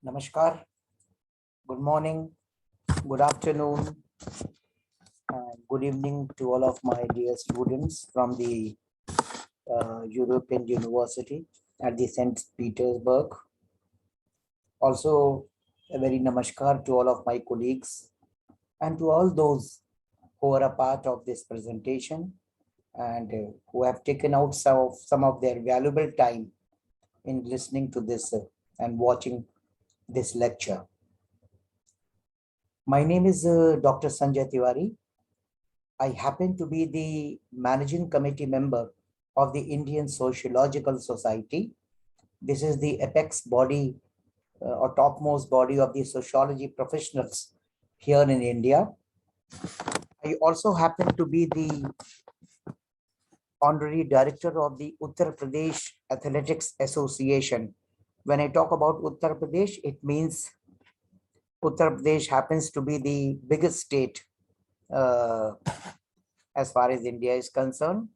Namaskar, good morning, good afternoon, and good evening to all of my dear students from the European University at the St. Petersburg. Also, a very namaskar to all of my colleagues and to all those who are a part of this presentation and who have taken out some of their valuable time in listening to this and watching this lecture. My name is Dr. Sanjay Tewari. I happen to be the managing committee member of the Indian Sociological Society. This is the apex body or topmost body of the sociology professionals here in India. I also happen to be the honorary director of the Uttar-Pradeš Athletics Association. When I talk about Uttar-Pradeš, it means Uttar-Pradeš happens to be the biggest state as far as India is concerned.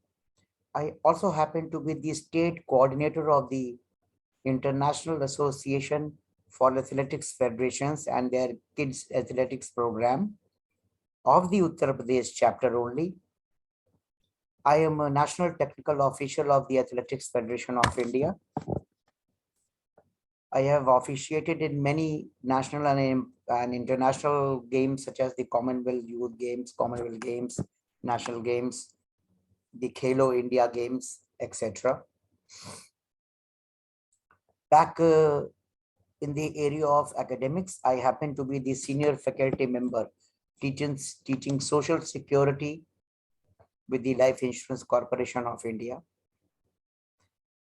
I also happen to be the state coordinator of the International Association for Athletics Federations and their Kids Athletics Program of the Uttar-Pradesh chapter only. I am a national technical official of the Athletics Federation of India. I have officiated in many national and international games such as the Commonwealth Youth Games, Commonwealth Games, National Games, the Khelo India Games, etc. Back in the area of academics, I happen to be the senior faculty member teaching social security with the Life Insurance Corporation of India.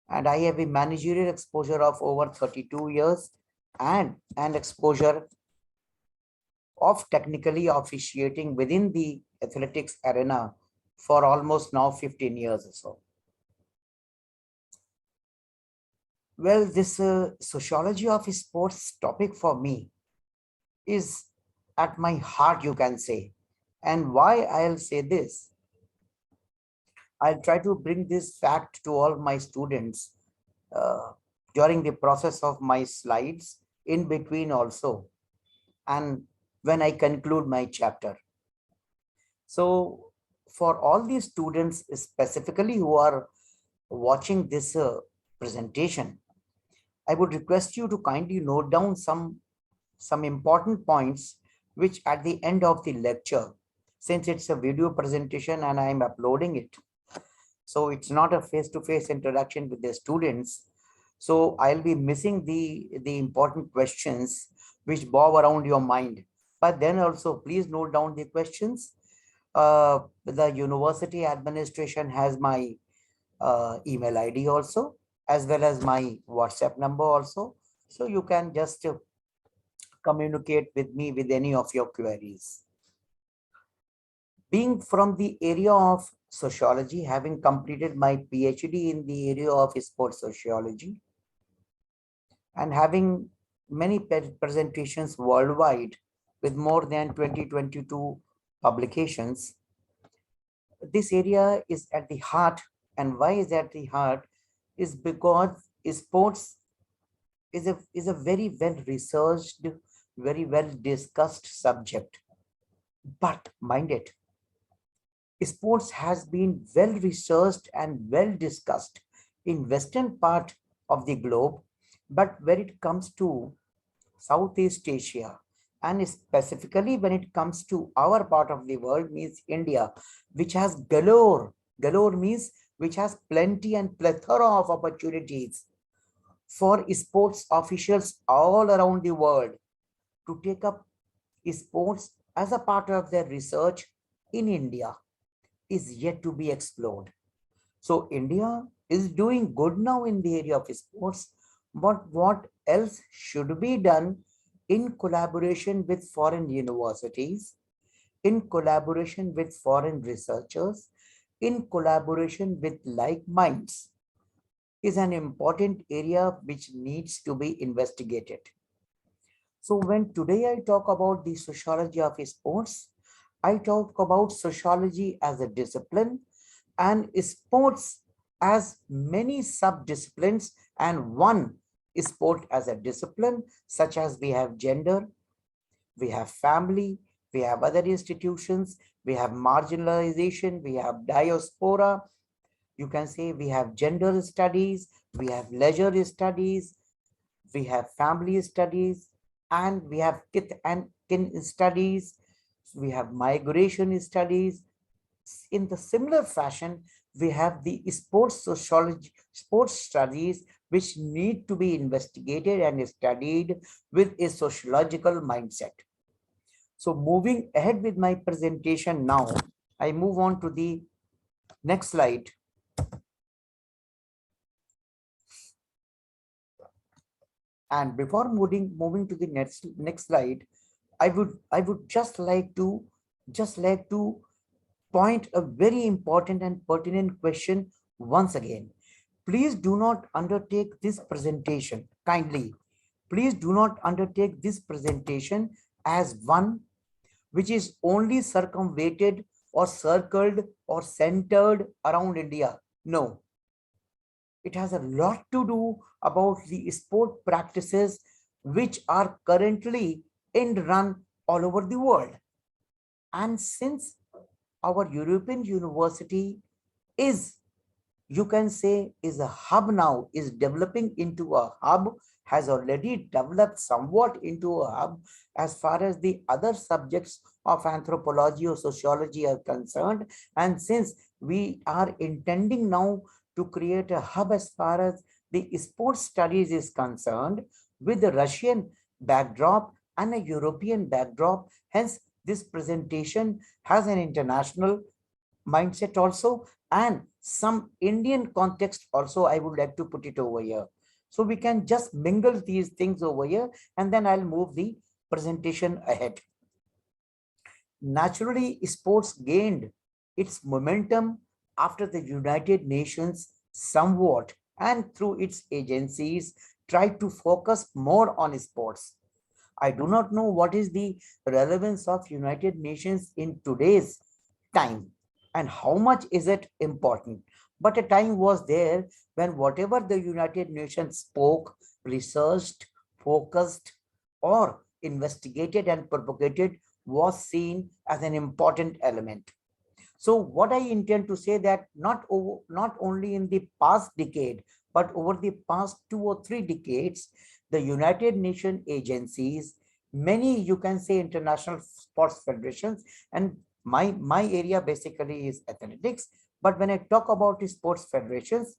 And I have a managerial exposure of over 32 years and an exposure of technically officiating within the athletics arena for almost now 15 years or so. Well, this sociology of sports topic for me is at my heart, you can say. And why I'll say this? I'll try to bring this fact to all my students during the process of my slides, in between also, and when I conclude my chapter. So for all these students specifically who are watching this presentation, I would request you to kindly note down some important points which at the end of the lecture, since it's a video presentation and I'm uploading it, so it's not a face-to-face interaction with the students. So I'll be missing the important questions which bob around your mind. But then also please note down the questions. The university administration has my email ID also, as well as my WhatsApp number also. So you can just communicate with me with any of your queries. Being from the area of sociology, having completed my PhD in the area of sports sociology, and having many presentations worldwide with more than 2022 publications, this area is at the heart. And why is at the heart? Is because sports is a very well researched, very well discussed subject. But mind it, sports has been well researched and well discussed in western part of the globe, but when it comes to Southeast Asia, and specifically when it comes to our part of the world, means India, which has galore means which has plenty and plethora of opportunities for sports officials all around the world to take up sports as a part of their research in India, is yet to be explored. So India is doing good now in the area of sports, but what else should be done in collaboration with foreign universities, in collaboration with foreign researchers, in collaboration with like minds, is an important area which needs to be investigated. So when today I talk about the sociology of sports, I talk about sociology as a discipline and sports as many sub-disciplines and one sport as a discipline, such as we have gender, we have family, we have other institutions, we have marginalization, we have diaspora. You can say we have gender studies, we have leisure studies, we have family studies, and we have kith and kin studies, we have migration studies. In the similar fashion, we have the sports sociology, sports studies, which need to be investigated and studied with a sociological mindset. So moving ahead with my presentation now, I move on to the next slide. And before moving to the next slide, I would just like to point a very important and pertinent question once again. Please do not undertake this presentation kindly. Please do not undertake this presentation as one which is only circumvented or circled or centered around India. No, it has a lot to do about the sport practices which are currently in run all over the world. And since our European university is, you can say, is a hub now, is developing into a hub, has already developed somewhat into a hub as far as the other subjects of anthropology or sociology are concerned. And since we are intending now to create a hub as far as the sports studies is concerned, with the Russian backdrop and a European backdrop, hence this presentation has an international mindset also and some Indian context also. I would like to put it over here. So we can just mingle these things over here, and then I'll move the presentation ahead. Naturally, sports gained its momentum after the United Nations somewhat and through its agencies tried to focus more on sports. I do not know what is the relevance of United Nations in today's time and how much is it important. But a time was there when whatever the United Nations spoke, researched, focused, or investigated and propagated was seen as an important element. So what I intend to say that not only in the past decade, but over the past 2 or 3 decades, the United Nations agencies, many, you can say, international sports federations, and my area basically is athletics. But when I talk about sports federations,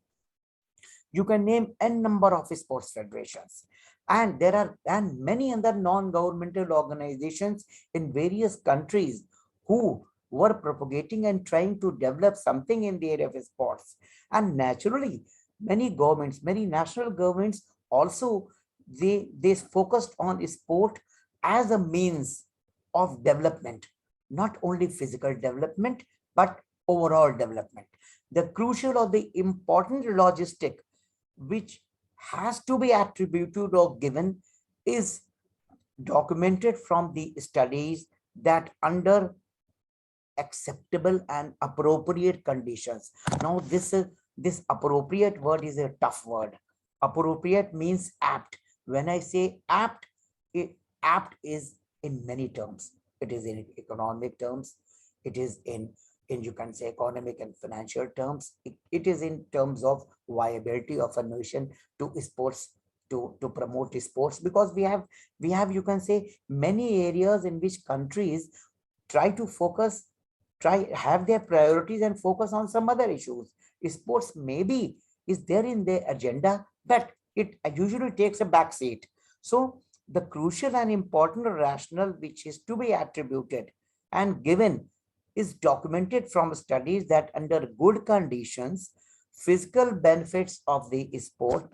you can name n number of sports federations. And there are many other non-governmental organizations in various countries who were propagating and trying to develop something in the area of sports. And naturally, many governments, many national governments also, they focused on sport as a means of development, not only physical development, but overall development. The crucial or the important logistic which has to be attributed or given is documented from the studies that under acceptable and appropriate conditions. Now this appropriate word is a tough word. Appropriate means apt. When I say apt, apt is in many terms. It is in economic terms. It is in you can say economic and financial terms. It is in terms of viability of a nation to sports, to promote sports, because we have you can say many areas in which countries try to focus, have their priorities and focus on some other issues. Sports maybe is there in their agenda, but it usually takes a back seat. So the crucial and important rationale which is to be attributed and given is documented from studies that under good conditions, physical benefits of the sport,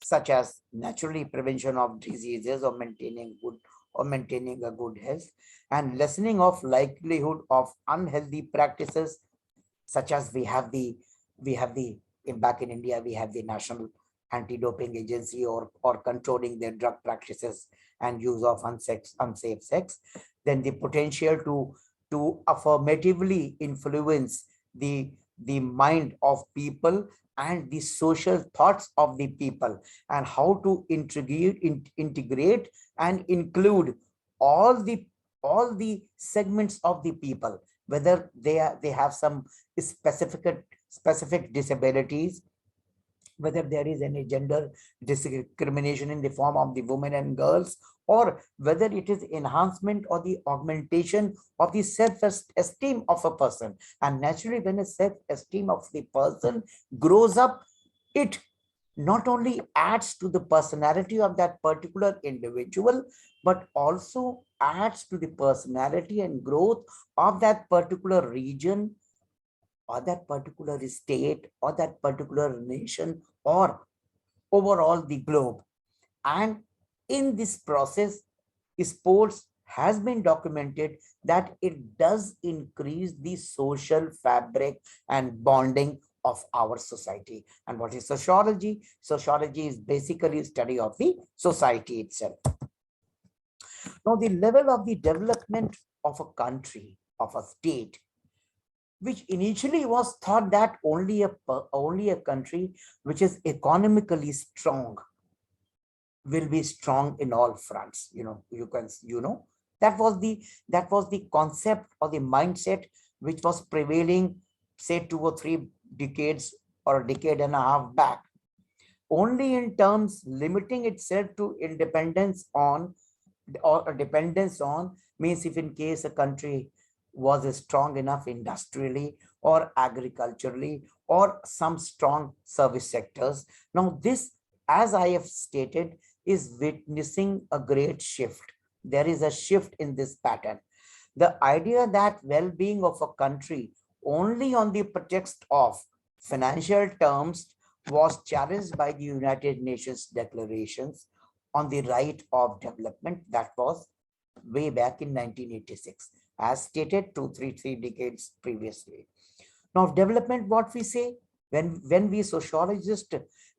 such as naturally prevention of diseases or maintaining a good health, and lessening of likelihood of unhealthy practices, such as we have back in India, we have the National Anti-Doping Agency or controlling their drug practices and use of unsafe sex. Then the potential to affirmatively influence the mind of people and the social thoughts of the people, and how to integrate and include all the segments of the people, whether they have some specific disabilities, whether there is any gender discrimination in the form of the women and girls, or whether it is enhancement or the augmentation of the self-esteem of a person. And naturally, when a self-esteem of the person grows up, it not only adds to the personality of that particular individual, but also adds to the personality and growth of that particular region, or that particular state, or that particular nation, or overall the globe. And in this process, sports has been documented that it does increase the social fabric and bonding of our society. And what is sociology? Sociology is basically a study of the society itself. Now, the level of the development of a country, of a state, which initially was thought that only a country which is economically strong will be strong in all fronts. That was the concept or the mindset which was prevailing, say 2 or 3 decades or a decade and a half back, only in terms limiting itself to independence on, or a dependence on, means if in case a country was strong enough industrially or agriculturally or some strong service sectors. Now this, as I have stated, is witnessing a great shift. There is a shift in this pattern. The idea that well-being of a country only on the pretext of financial terms was challenged by the United Nations declarations on the right of development. That was way back in 1986, as stated 3 decades previously. Now, development, what we say when we sociologists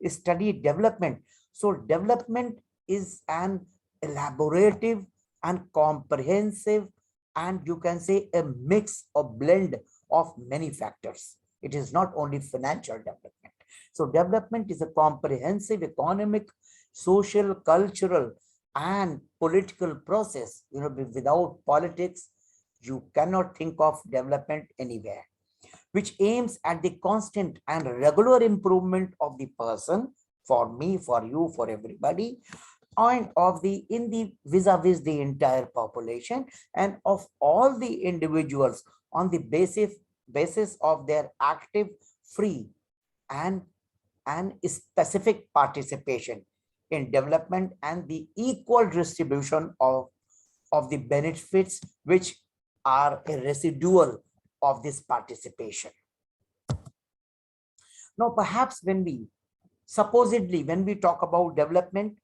study development, so development is an elaborative and comprehensive, and you can say a mix or blend of many factors. It is not only financial development. So development is a comprehensive economic, social, cultural, and political process. Without politics, you cannot think of development anywhere, which aims at the constant and regular improvement of the person, for me, for you, for everybody, and of the vis-a-vis the entire population, and of all the individuals on the basis of their active, free, and specific participation in development, and the equal distribution of the benefits which are a residual of this participation. Now, perhaps when we talk about development,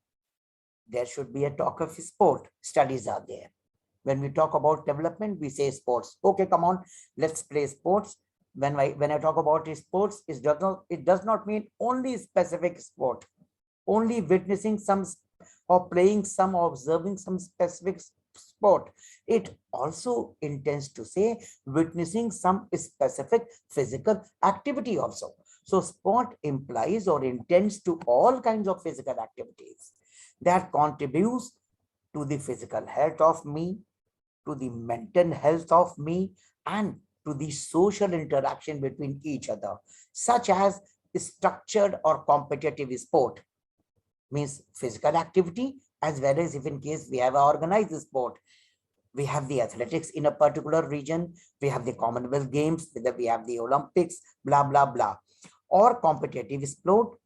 there should be a talk of sport. Studies are there. When we talk about development, we say sports. Okay, come on, let's play sports. When I talk about sports, it does not mean only specific sport, only witnessing some or playing some or observing some specific sport. It also intends to say witnessing some specific physical activity also. So sport implies or intends to all kinds of physical activities that contributes to the physical health of me, to the mental health of me, and to the social interaction between each other, such as structured or competitive sport, means physical activity, as well as if in case we have an organized sport. We have the athletics in a particular region, we have the Commonwealth Games, whether we have the Olympics, blah, blah, blah, or competitive sport,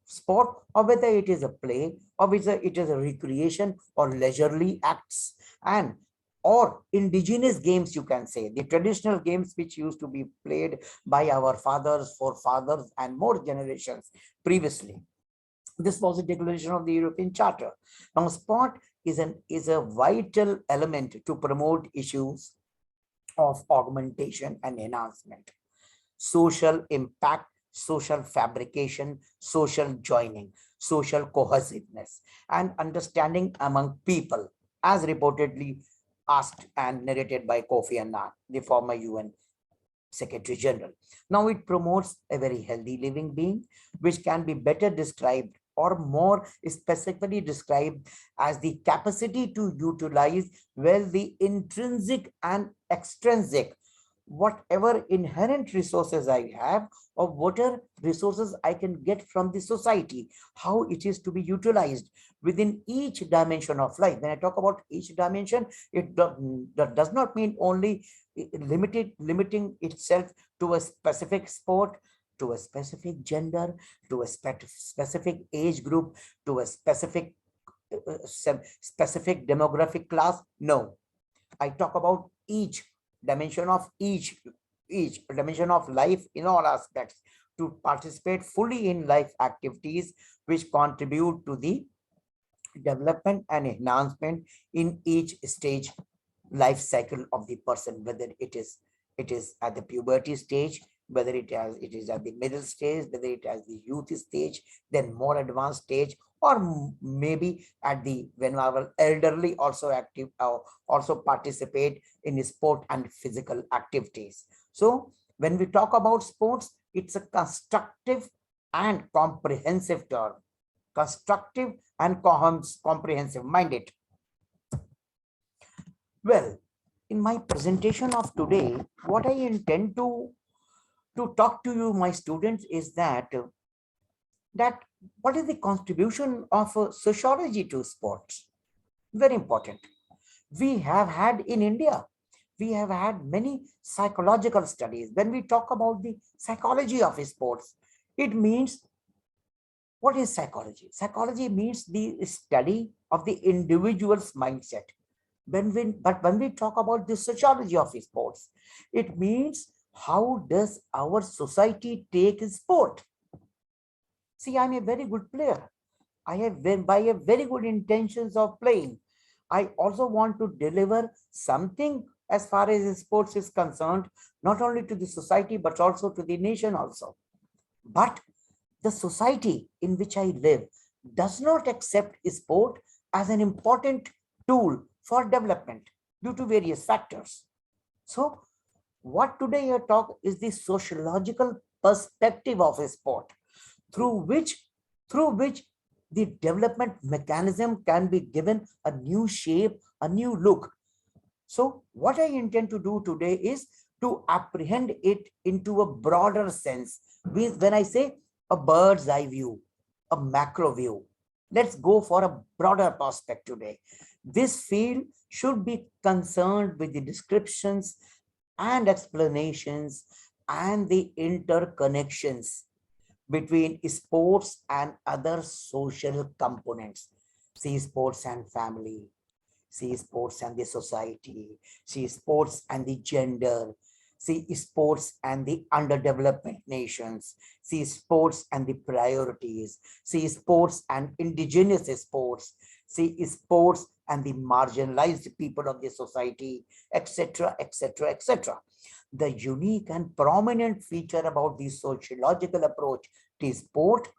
or whether it is a play, or whether it is a recreation or leisurely acts, and or indigenous games, you can say, the traditional games which used to be played by our fathers, forefathers, and more generations previously. This was a declaration of the European Charter. Now, sport is a vital element to promote issues of augmentation and enhancement, social impact, social fabrication, social joining, social cohesiveness, and understanding among people, as reportedly asked and narrated by Kofi Annan, the former UN Secretary General. Now it promotes a very healthy living being, which can be better described or more specifically described as the capacity to utilize well the intrinsic and extrinsic, whatever inherent resources I have or whatever resources I can get from the society, how it is to be utilized within each dimension of life. When I talk about each dimension, that does not mean only limiting itself to a specific sport, to a specific gender, to a specific age group, to a specific demographic class. No, I talk about each dimension of dimension of life in all aspects, to participate fully in life activities which contribute to the development and enhancement in each stage life cycle of the person, whether it is at the puberty stage, whether it is at the middle stage, whether it has the youth stage, then more advanced stage, or maybe at the when our elderly also active also participate in sport and physical activities. So when we talk about sports, it's a constructive and comprehensive term. Constructive and comprehensive. Mind it. Well, in my presentation of today, what I intend to talk to you, my students, is that what is the contribution of sociology to sports? Very important. We have had in India, we have had many psychological studies. When we talk about the psychology of sports, it means, what is psychology? Psychology means the study of the individual's mindset. When we talk about the sociology of sports, it means how does our society take sport? See, I'm a very good player. I have very good intentions of playing. I also want to deliver something as far as sports is concerned, not only to the society, but also to the nation also. But the society in which I live does not accept sport as an important tool for development due to various factors. So what today I talk is the sociological perspective of a sport, through which the development mechanism can be given a new shape, a new look. So what I intend to do today is to apprehend it into a broader sense. When I say a bird's eye view, a macro view, let's go for a broader perspective today. This field should be concerned with the descriptions and explanations and the interconnections between sports and other social components. See sports and family, see sports and the society, see sports and the gender, see sports and the underdeveloped nations, see sports and the priorities, see sports and indigenous sports, see sports and the marginalized people of the society, etc., etc., etc. The unique and prominent feature about the sociological approach to sport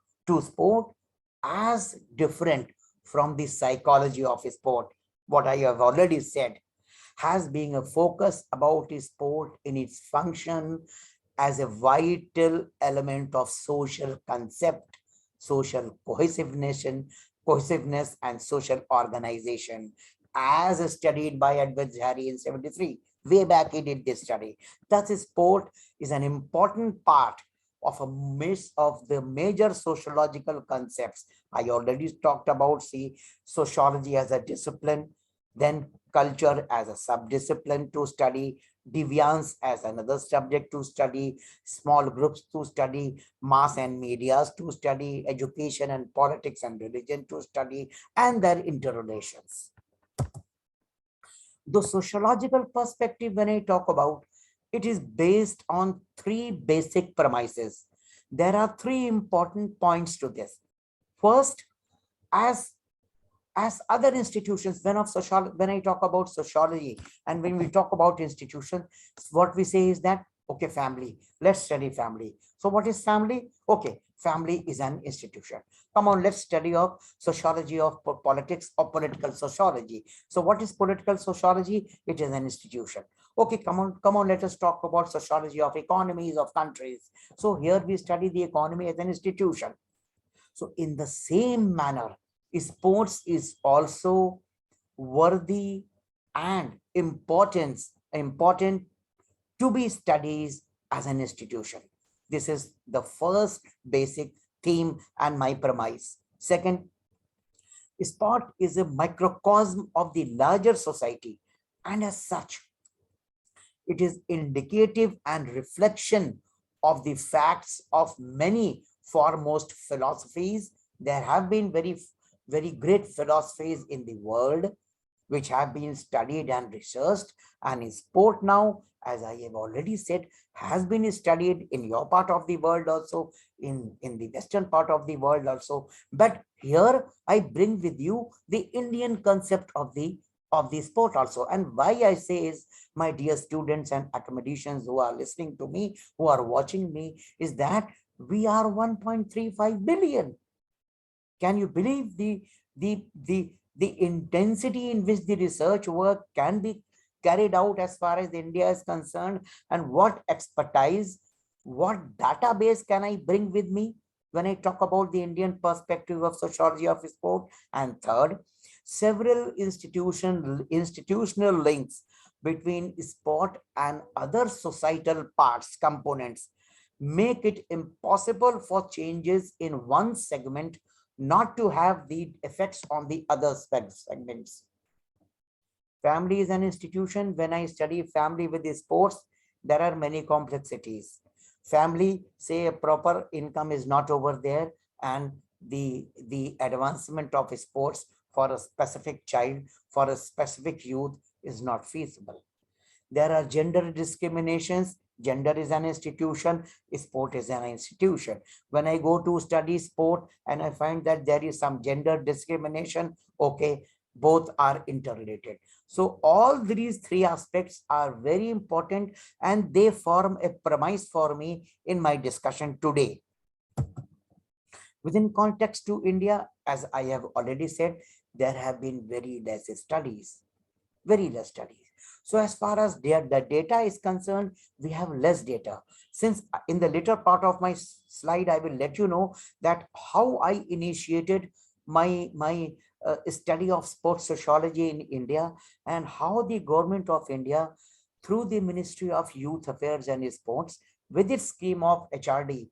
as different from the psychology of sport, what I have already said, has been a focus about sport in its function as a vital element of social concept, social cohesiveness and social organization, as studied by Edward Harry in 73. Way back he did this study. Thus, sport is an important part of the major sociological concepts. I already talked about sociology as a discipline, then culture as a subdiscipline to study, deviance as another subject to study, small groups to study, mass and medias to study, education and politics and religion to study, and their interrelations. The sociological perspective, when I talk about, it is based on three basic premises. There are three important points to this. First, as other institutions, when I talk about sociology and when we talk about institutions, what we say is that, okay, family, let's study family. So what is family? Okay, family is an institution. Come on, let's study of sociology of politics or political sociology. So what is political sociology? It is an institution. Okay, come on, let us talk about sociology of economies of countries. So here we study the economy as an institution. So in the same manner, sports is also worthy and important to be studied as an institution. This is the first basic theme and my premise. Second, sport is a microcosm of the larger society, and as such, it is indicative and reflection of the facts of many foremost philosophies. There have been very great philosophies in the world which have been studied and researched, and in sport now, as I have already said, has been studied in your part of the world also, in the western part of the world also. But here I bring with you the Indian concept of the sport also. And why I say is, my dear students and academicians who are listening to me, who are watching me, is that we are 1.35 billion. Can you believe the intensity in which the research work can be carried out as far as India is concerned, and what expertise, what database can I bring with me when I talk about the Indian perspective of sociology of sport? And third, several institutional links between sport and other societal parts, components, make it impossible for changes in one segment not to have the effects on the other segments. Family is an institution. When I study family with the sports, there are many complexities. Family, say a proper income is not over there, and the advancement of sports for a specific child, for a specific youth, is not feasible. There are gender discriminations. Gender is an institution, sport is an institution. When I go to study sport and I find that there is some gender discrimination, okay, both are interrelated. So all these three aspects are very important, and they form a premise for me in my discussion today. Within context to India, as I have already said, there have been very less studies. So as far as the data is concerned, we have less data. Since in the later part of my slide, I will let you know that how I initiated my study of sports sociology in India, and how the government of India, through the Ministry of Youth Affairs and Sports, with its scheme of HRD,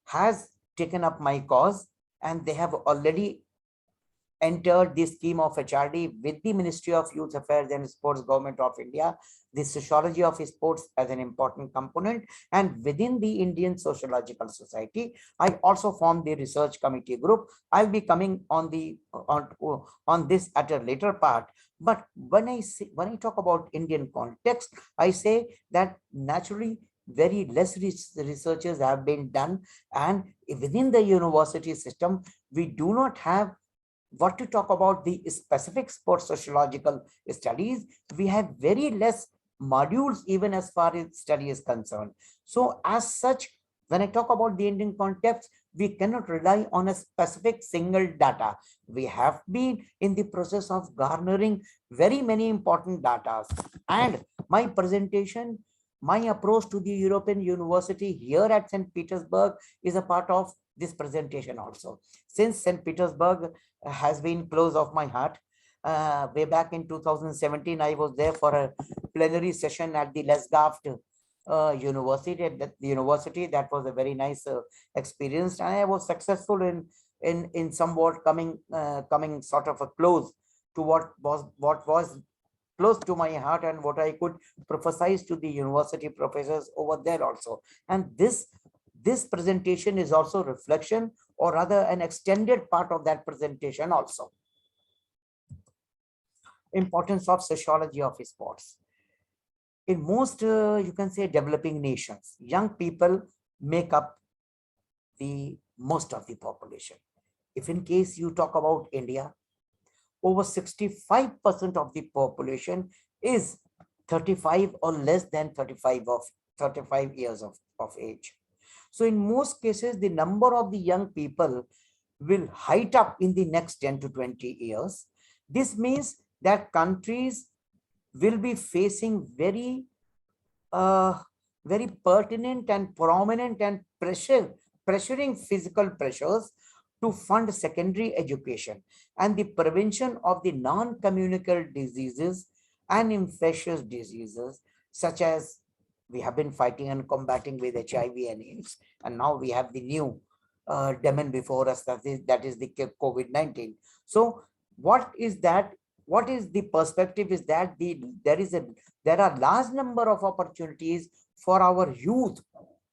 has taken up my cause, and they have already entered the scheme of HRD with the Ministry of Youth Affairs and Sports, Government of India, the sociology of sports as an important component. And within the Indian Sociological Society, I also formed the research committee group. I'll be coming on this at a later part. But when I talk about Indian context, I say that naturally very less researches have been done, and within the university system, we do not have what to talk about the specific sports sociological studies. We have very less modules even as far as study is concerned. So as such, when I talk about the Indian context, we cannot rely on a specific single data. We have been in the process of garnering very many important data. And my presentation, my approach to the European University here at St. Petersburg is a part of this presentation also. Since St. Petersburg has been close of my heart, way back in 2017, I was there for a plenary session at the Lesgaft University. That was a very nice experience, and I was successful in somewhat coming sort of a close to what was close to my heart and what I could prophesize to the university professors over there also. And this presentation is also reflection, or rather an extended part of that presentation also. Importance of sociology of sports. In most, you can say, developing nations, young people make up the most of the population. If in case you talk about India, over 65% of the population is 35 or less than 35 years of age. So in most cases, the number of the young people will height up in the next 10 to 20 years. This means that countries will be facing very very pertinent and prominent and pressuring physical pressures to fund secondary education and the prevention of the non-communicable diseases and infectious diseases, such as we have been fighting and combating with HIV and AIDS, and now we have the new demon before us, that is the COVID-19. So what is that? What is the perspective is that there are large number of opportunities for our youth,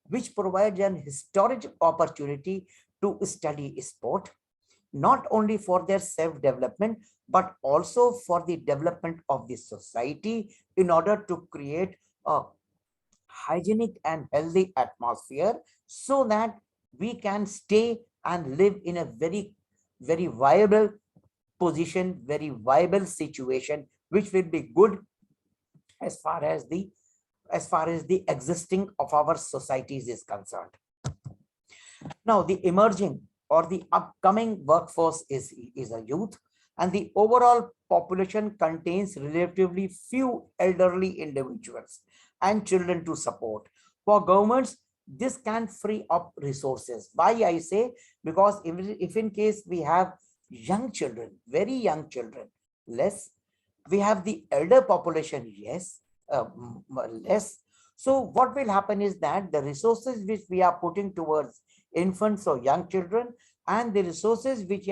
which provides an historic opportunity to study sport, not only for their self-development, but also for the development of the society in order to create a hygienic and healthy atmosphere so that we can stay and live in a very viable position, very viable situation, which will be good as far as the existing of our societies is concerned. Now, the emerging or the upcoming workforce is a youth, and the overall population contains relatively few elderly individuals and children to support. For governments, this can free up resources. Why I say? Because if in case we have young children, very young children, less, we have the elder population, yes, less. So what will happen is that the resources which we are putting towards infants or young children and the resources which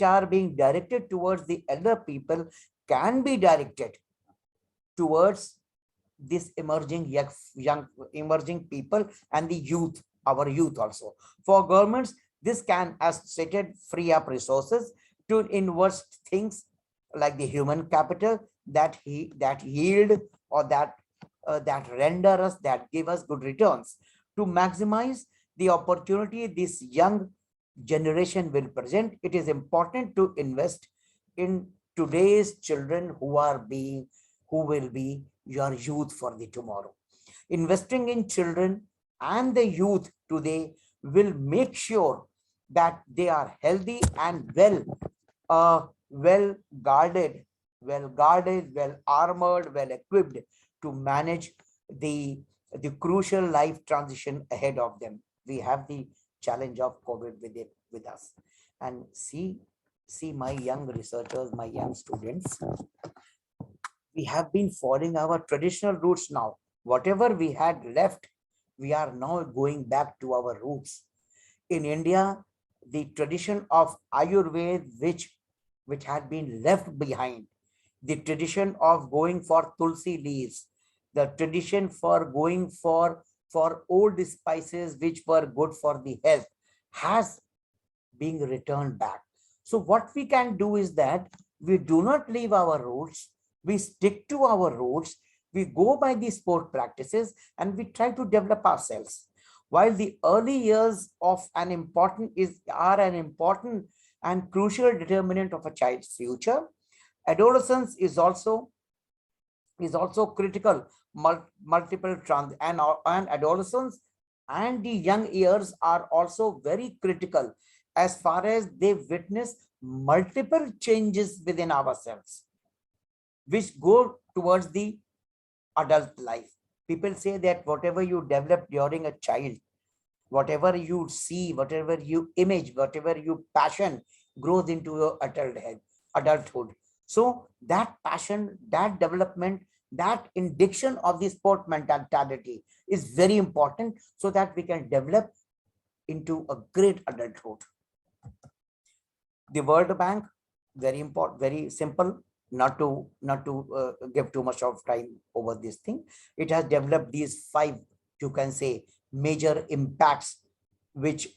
are being directed towards the elder people can be directed towards this emerging young emerging people and the youth, our youth also. For governments, this can, as stated, free up resources to invest things like the human capital that yield or that render us, that give us good returns. To maximize the opportunity this young generation will present, it is important to invest in today's children who will be your youth for the tomorrow. Investing in children and the youth today will make sure that they are healthy and well guarded, well armored, well equipped to manage the crucial life transition ahead of them. We have the challenge of COVID with us, and see my young researchers, my young students. We have been following our traditional roots now. Whatever we had left, we are now going back to our roots. In India, the tradition of Ayurveda, which had been left behind, the tradition of going for tulsi leaves, the tradition for going for old spices which were good for the health, has been returned back. So what we can do is that we do not leave our roots, we stick to our roots, we go by the sport practices, and we try to develop ourselves. While the early years of are an important and crucial determinant of a child's future, adolescence is also critical. Multiple and adolescence and the young years are also very critical as far as they witness multiple changes within ourselves, which go towards the adult life. People say that whatever you develop during a child, whatever you see, whatever you image, whatever you passion grows into your adulthood. So that passion, that development, that indication of the sport mentality is very important so that we can develop into a great adulthood. The World Bank, very important, very simple, not to give too much of time over this thing. It has developed these 5, you can say, major impacts which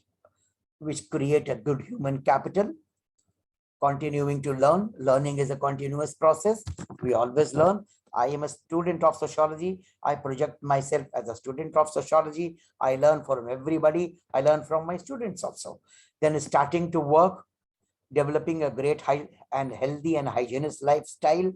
create a good human capital. Continuing to learn. Learning is a continuous process. We always learn. I am a student of sociology. I project myself as a student of sociology. I learn from everybody. I learn from my students also. Then starting to work, developing a great and healthy and hygienic lifestyle,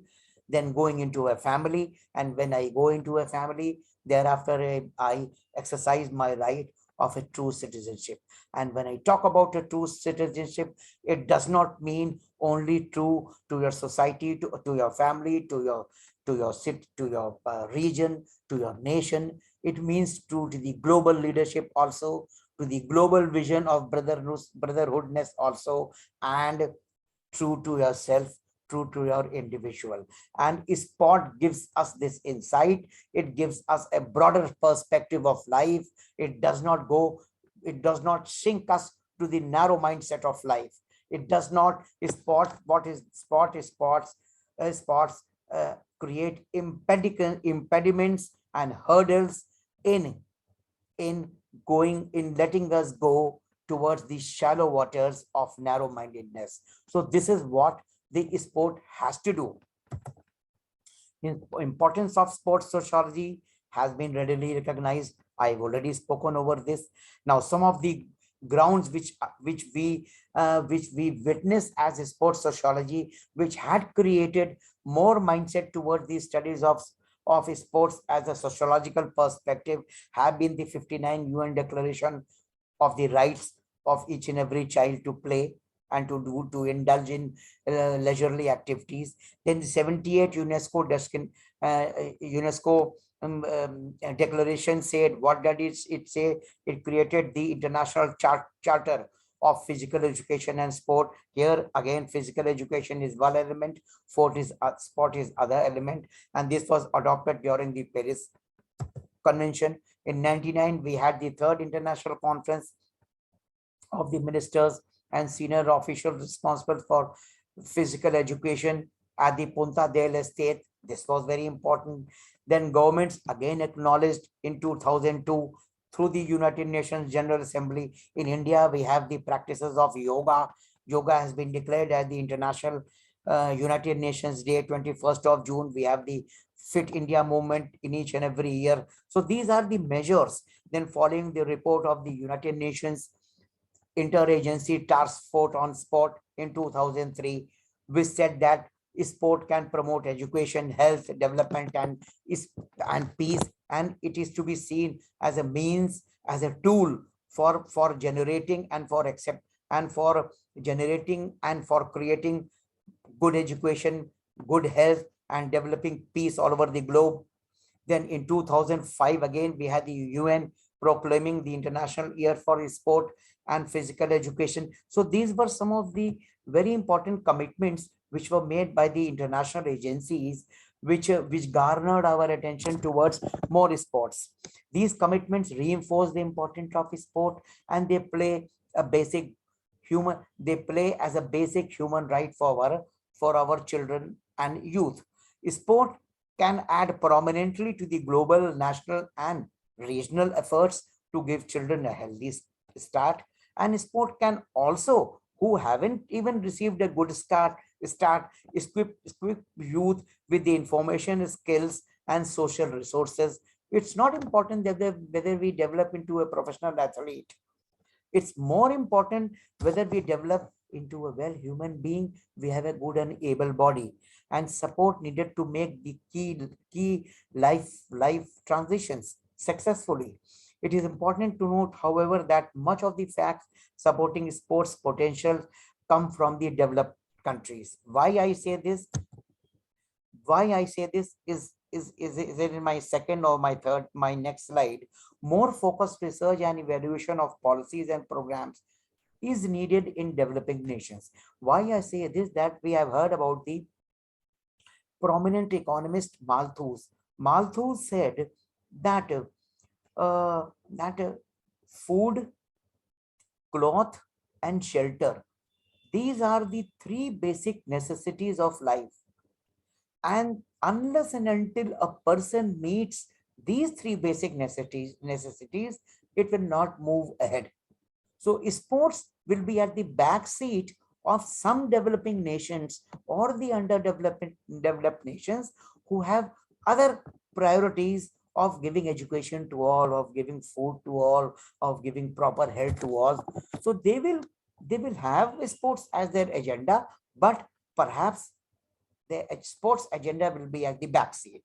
then going into a family. And when I go into a family, thereafter I exercise my right of a true citizenship. And when I talk about a true citizenship, it does not mean only true to your society, to your family, to to your city, to your region, to your nation. It means to the global leadership also, to the global vision of brotherhoodness also, and true to yourself, true to your individual. And sport gives us this insight. It gives us a broader perspective of life. It does not sink us to the narrow mindset of life. It does not sports create impediments and hurdles in letting us go towards the shallow waters of narrow-mindedness. So this is what the sport has to do. Importance of sports sociology has been readily recognized. I've already spoken over this. Now, some of the grounds which we witness as a sports sociology, which had created more mindset towards the studies of sports as a sociological perspective, have been the 59 UN Declaration of the rights of each and every child to play and to indulge in leisurely activities. Then the 78 UNESCO declaration said, what did it say? It created the International Charter of Physical Education and Sport. Here again, physical education is one element, sport is other element, and this was adopted during the Paris Convention. In 99, we had the third international conference of the ministers and senior officials responsible for physical education at the Punta del Este. This was very important. Then governments again acknowledged in 2002 through the United Nations General Assembly. In India, we have the practices of yoga. Yoga has been declared as the International United Nations Day, 21st of June. We have the Fit India movement in each and every year. So these are the measures. Then following the report of the United Nations Interagency Task Force on Sport in 2003, which said that sport can promote education, health, development, and peace, and it is to be seen as a means, as a tool for generating and for creating good education, good health, and developing peace all over the globe. Then in 2005, again, we had the UN proclaiming the International Year for Sport and Physical Education. So these were some of the very important commitments which were made by the international agencies, which garnered our attention towards more sports. These commitments reinforce the importance of sport, and they play as a basic human right for our children and youth. Sport can add prominently to the global, national, and regional efforts to give children a healthy start. And sport can also, who haven't even received a good start equip youth with the information, skills, and social resources. It's not important whether we develop into a professional athlete. It's more important whether we develop into a well human being. We have a good and able body, and support needed to make the key life transitions successfully. It is important to note, however, that much of the facts supporting sports potential come from the developed countries. Why I say this is it in my second or my next slide. More focused research and evaluation of policies and programs is needed in developing nations. Why I say this, that we have heard about the prominent economist Malthus. Malthus said that food, cloth, and shelter, these are the three basic necessities of life. And unless and until a person meets these three basic necessities, it will not move ahead. So sports will be at the back seat of some developing nations or the developed nations who have other priorities of giving education to all, of giving food to all, of giving proper health to all. So they will have sports as their agenda, but perhaps the sports agenda will be at the back seat.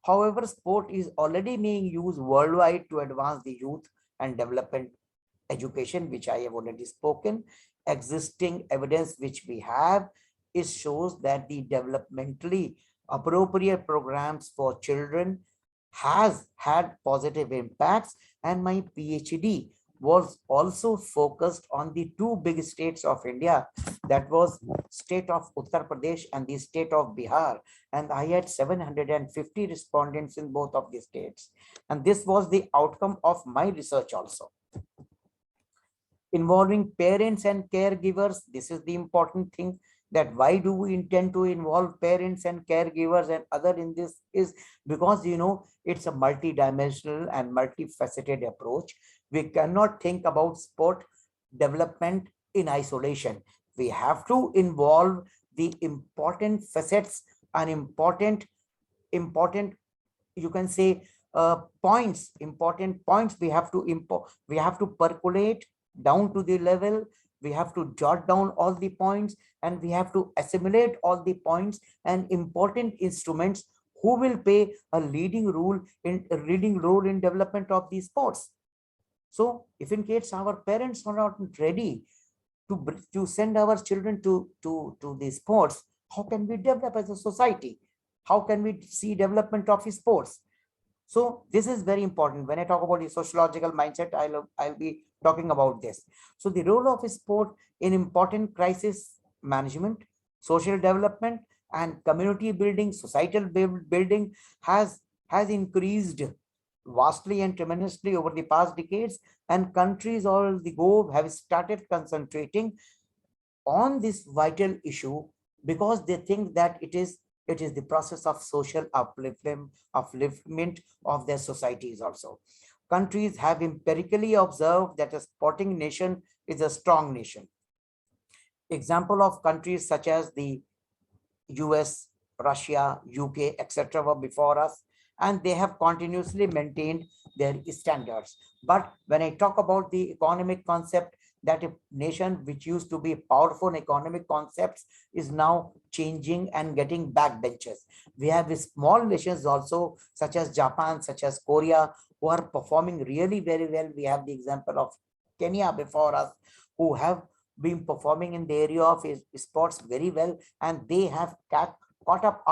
However, sport is already being used worldwide to advance the youth and development education, which I have already spoken. Existing evidence which we have, it shows that the developmentally appropriate programs for children has had positive impacts, and my PhD was also focused on the two big states of India, that was state of Uttar-Pradesh and the state of Bihar, and I had 750 respondents in both of the states, and this was the outcome of my research also. Involving parents and caregivers, this is the important thing, that why do we intend to involve parents and caregivers and other in this, is because it's a multi-dimensional and multifaceted approach. We cannot think about sport development in isolation. We have to involve the important facets and important you can say important points. We have to percolate down to the level. We have to jot down all the points, and we have to assimilate all the points and important instruments who will play a leading role in development of these sports. So if in case our parents are not ready to send our children to the sports, how can we develop as a society? How can we see development of sports? So this is very important. When I talk about the sociological mindset, I'll be talking about this. So the role of sport in important crisis management, social development, and community building, societal building has increased vastly and tremendously over the past decades, and countries all the globe have started concentrating on this vital issue because they think that it is the process of social upliftment of their societies also. Countries have empirically observed that a sporting nation is a strong nation. Example of countries such as the US, Russia, UK, etc. were before us, and they have continuously maintained their standards. But when I talk about the economic concept, that a nation which used to be powerful in economic concepts is now changing and getting backbenches. We have small nations also, such as Japan, such as Korea, who are performing really very well. We have the example of Kenya before us, who have been performing in the area of sports very well, and they have caught up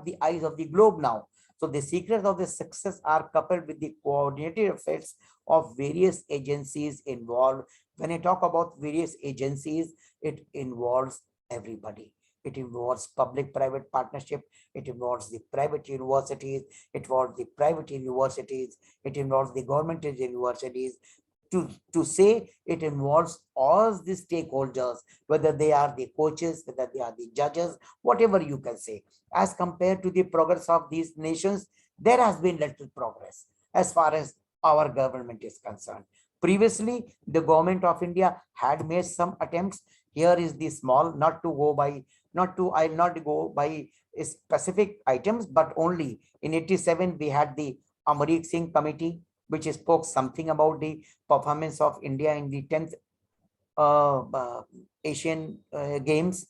the eyes of the globe now. So the secrets of the success are coupled with the coordinated efforts of various agencies involved. When I talk about various agencies, it involves everybody. It involves public-private partnership. It involves the private universities. It involves the private universities. It involves the government universities. To say it involves all the stakeholders, whether they are the coaches, whether they are the judges, whatever you can say. As compared to the progress of these nations, there has been little progress as far as our government is concerned. Previously, the government of India had made some attempts. Here is the small, I'll not go by specific items, but only in 87, we had the Amarik Singh committee, which spoke something about the performance of India in the 10th Asian Games.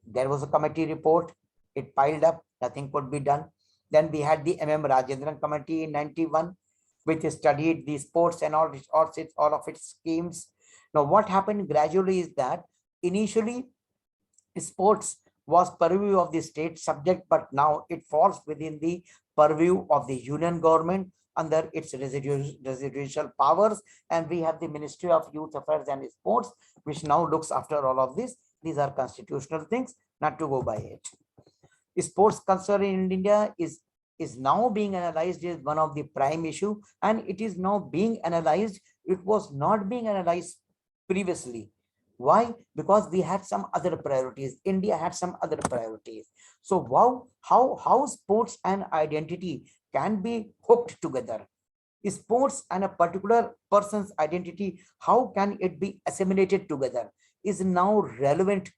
There was a committee report. It piled up. Nothing could be done. Then we had the M.M. Rajendran committee in 91, which studied the sports and all of its schemes. Now, what happened gradually is that initially sports was purview of the state subject, but now it falls within the purview of the union government under its residual powers, and we have the Ministry of Youth Affairs and Sports, which now looks after all of this. These are constitutional things, not to go by it. Sports culture in India is now being analyzed as one of the prime issue, and it is now being analyzed. It was not being analyzed previously. Why? Because we had some other priorities. India had some other priorities. So how sports and identity can be hooked together? Sports and a particular person's identity, how can it be assimilated together, is now relevant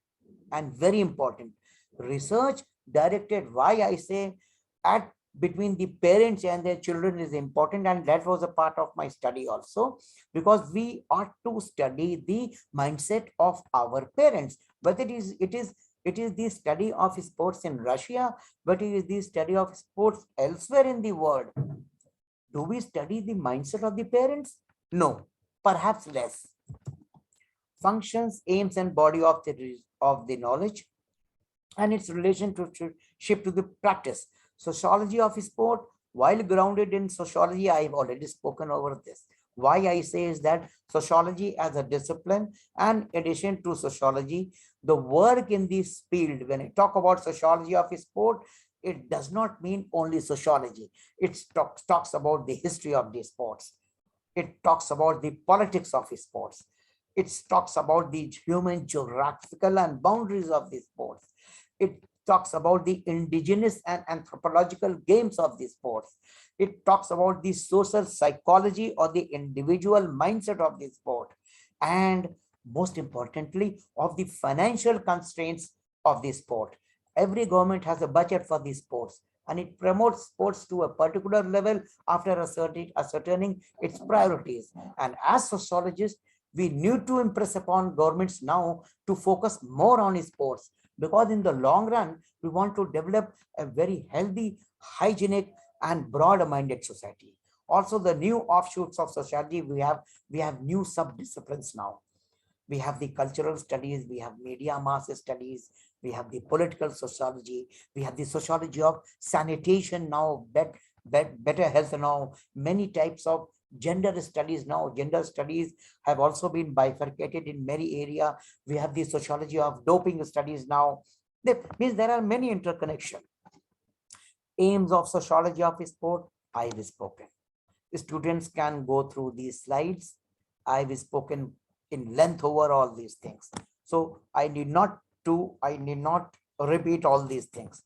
and very important. Research directed, why I say at between the parents and their children is important, and that was a part of my study also, because we ought to study the mindset of our parents, whether it is the study of sports in Russia, but it is the study of sports elsewhere in the world. Do we study the mindset of the parents? No, perhaps less. Functions, aims, and body of the knowledge. and its relationship to the practice. Sociology of sport, while grounded in sociology, I've already spoken over this. Why I say is that sociology as a discipline, and in addition to sociology, the work in this field, when I talk about sociology of sport, it does not mean only sociology. It talks about the history of the sports. It talks about the politics of sports. It talks about the human geographical and boundaries of the sports. It talks about the indigenous and anthropological games of the sports. It talks about the social psychology or the individual mindset of the sport. And most importantly, of the financial constraints of the sport. Every government has a budget for these sports, and it promotes sports to a particular level after ascertaining its priorities. And as sociologists, we need to impress upon governments now to focus more on sports, because in the long run, we want to develop a very healthy, hygienic, and broad-minded society. Also, the new offshoots of sociology, we have new sub-disciplines now. We have the cultural studies, we have media mass studies, we have the political sociology, we have the sociology of sanitation now, better health now, many types of gender studies now. Gender studies have also been bifurcated in many areas. We have the sociology of doping studies now. That means there are many interconnections. Aims of sociology of sport, I've spoken. Students can go through these slides. I've spoken in length over all these things. So I need not repeat all these things.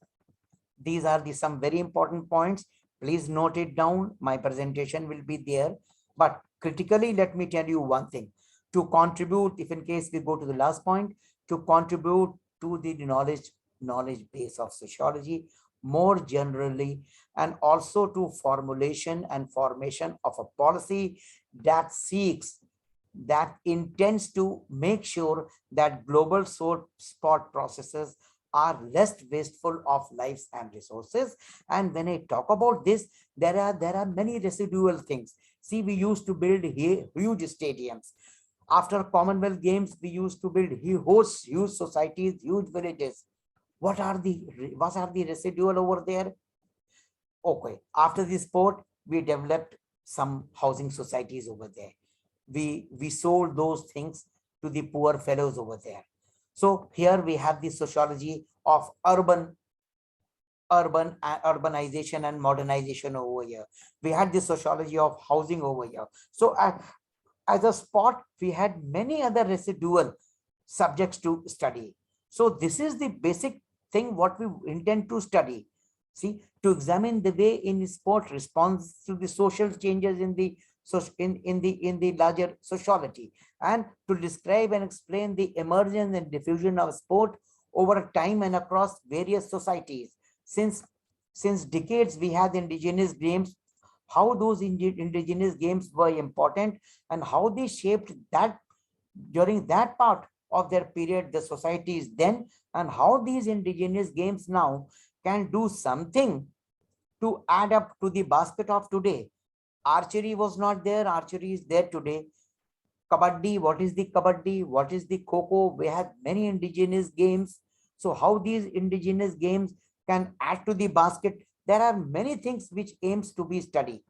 These are some very important points. Please note it down. My presentation will be there. But critically, let me tell you one thing. To contribute, if in case we go to the last point, to contribute to the knowledge base of sociology more generally, and also to formulation and formation of a policy that intends to make sure that global sport processes are less wasteful of lives and resources. And when I talk about this, there are many residual things. See, we used to build huge stadiums. After Commonwealth Games, we used to build huge societies, huge villages. What are the residual over there? Okay, after the sport, we developed some housing societies over there. We sold those things to the poor fellows over there. So here we have the sociology of urbanization and modernization over here. We had the sociology of housing over here. So as a sport, we had many other residual subjects to study. So this is the basic thing what we intend to study. See, to examine the way in sport responds to the social changes in the larger sociology, and to describe and explain the emergence and diffusion of sport over time and across various societies. Since decades, we had indigenous games, how those indigenous games were important and how they shaped that during that part of their period, the societies then, and how these indigenous games now can do something to add up to the basket of today. Archery was not there, archery is there today. Kabaddi, what is the kabaddi? What is the kho-kho? We have many indigenous games. So how these indigenous games can add to the basket? There are many things which aims to be studied.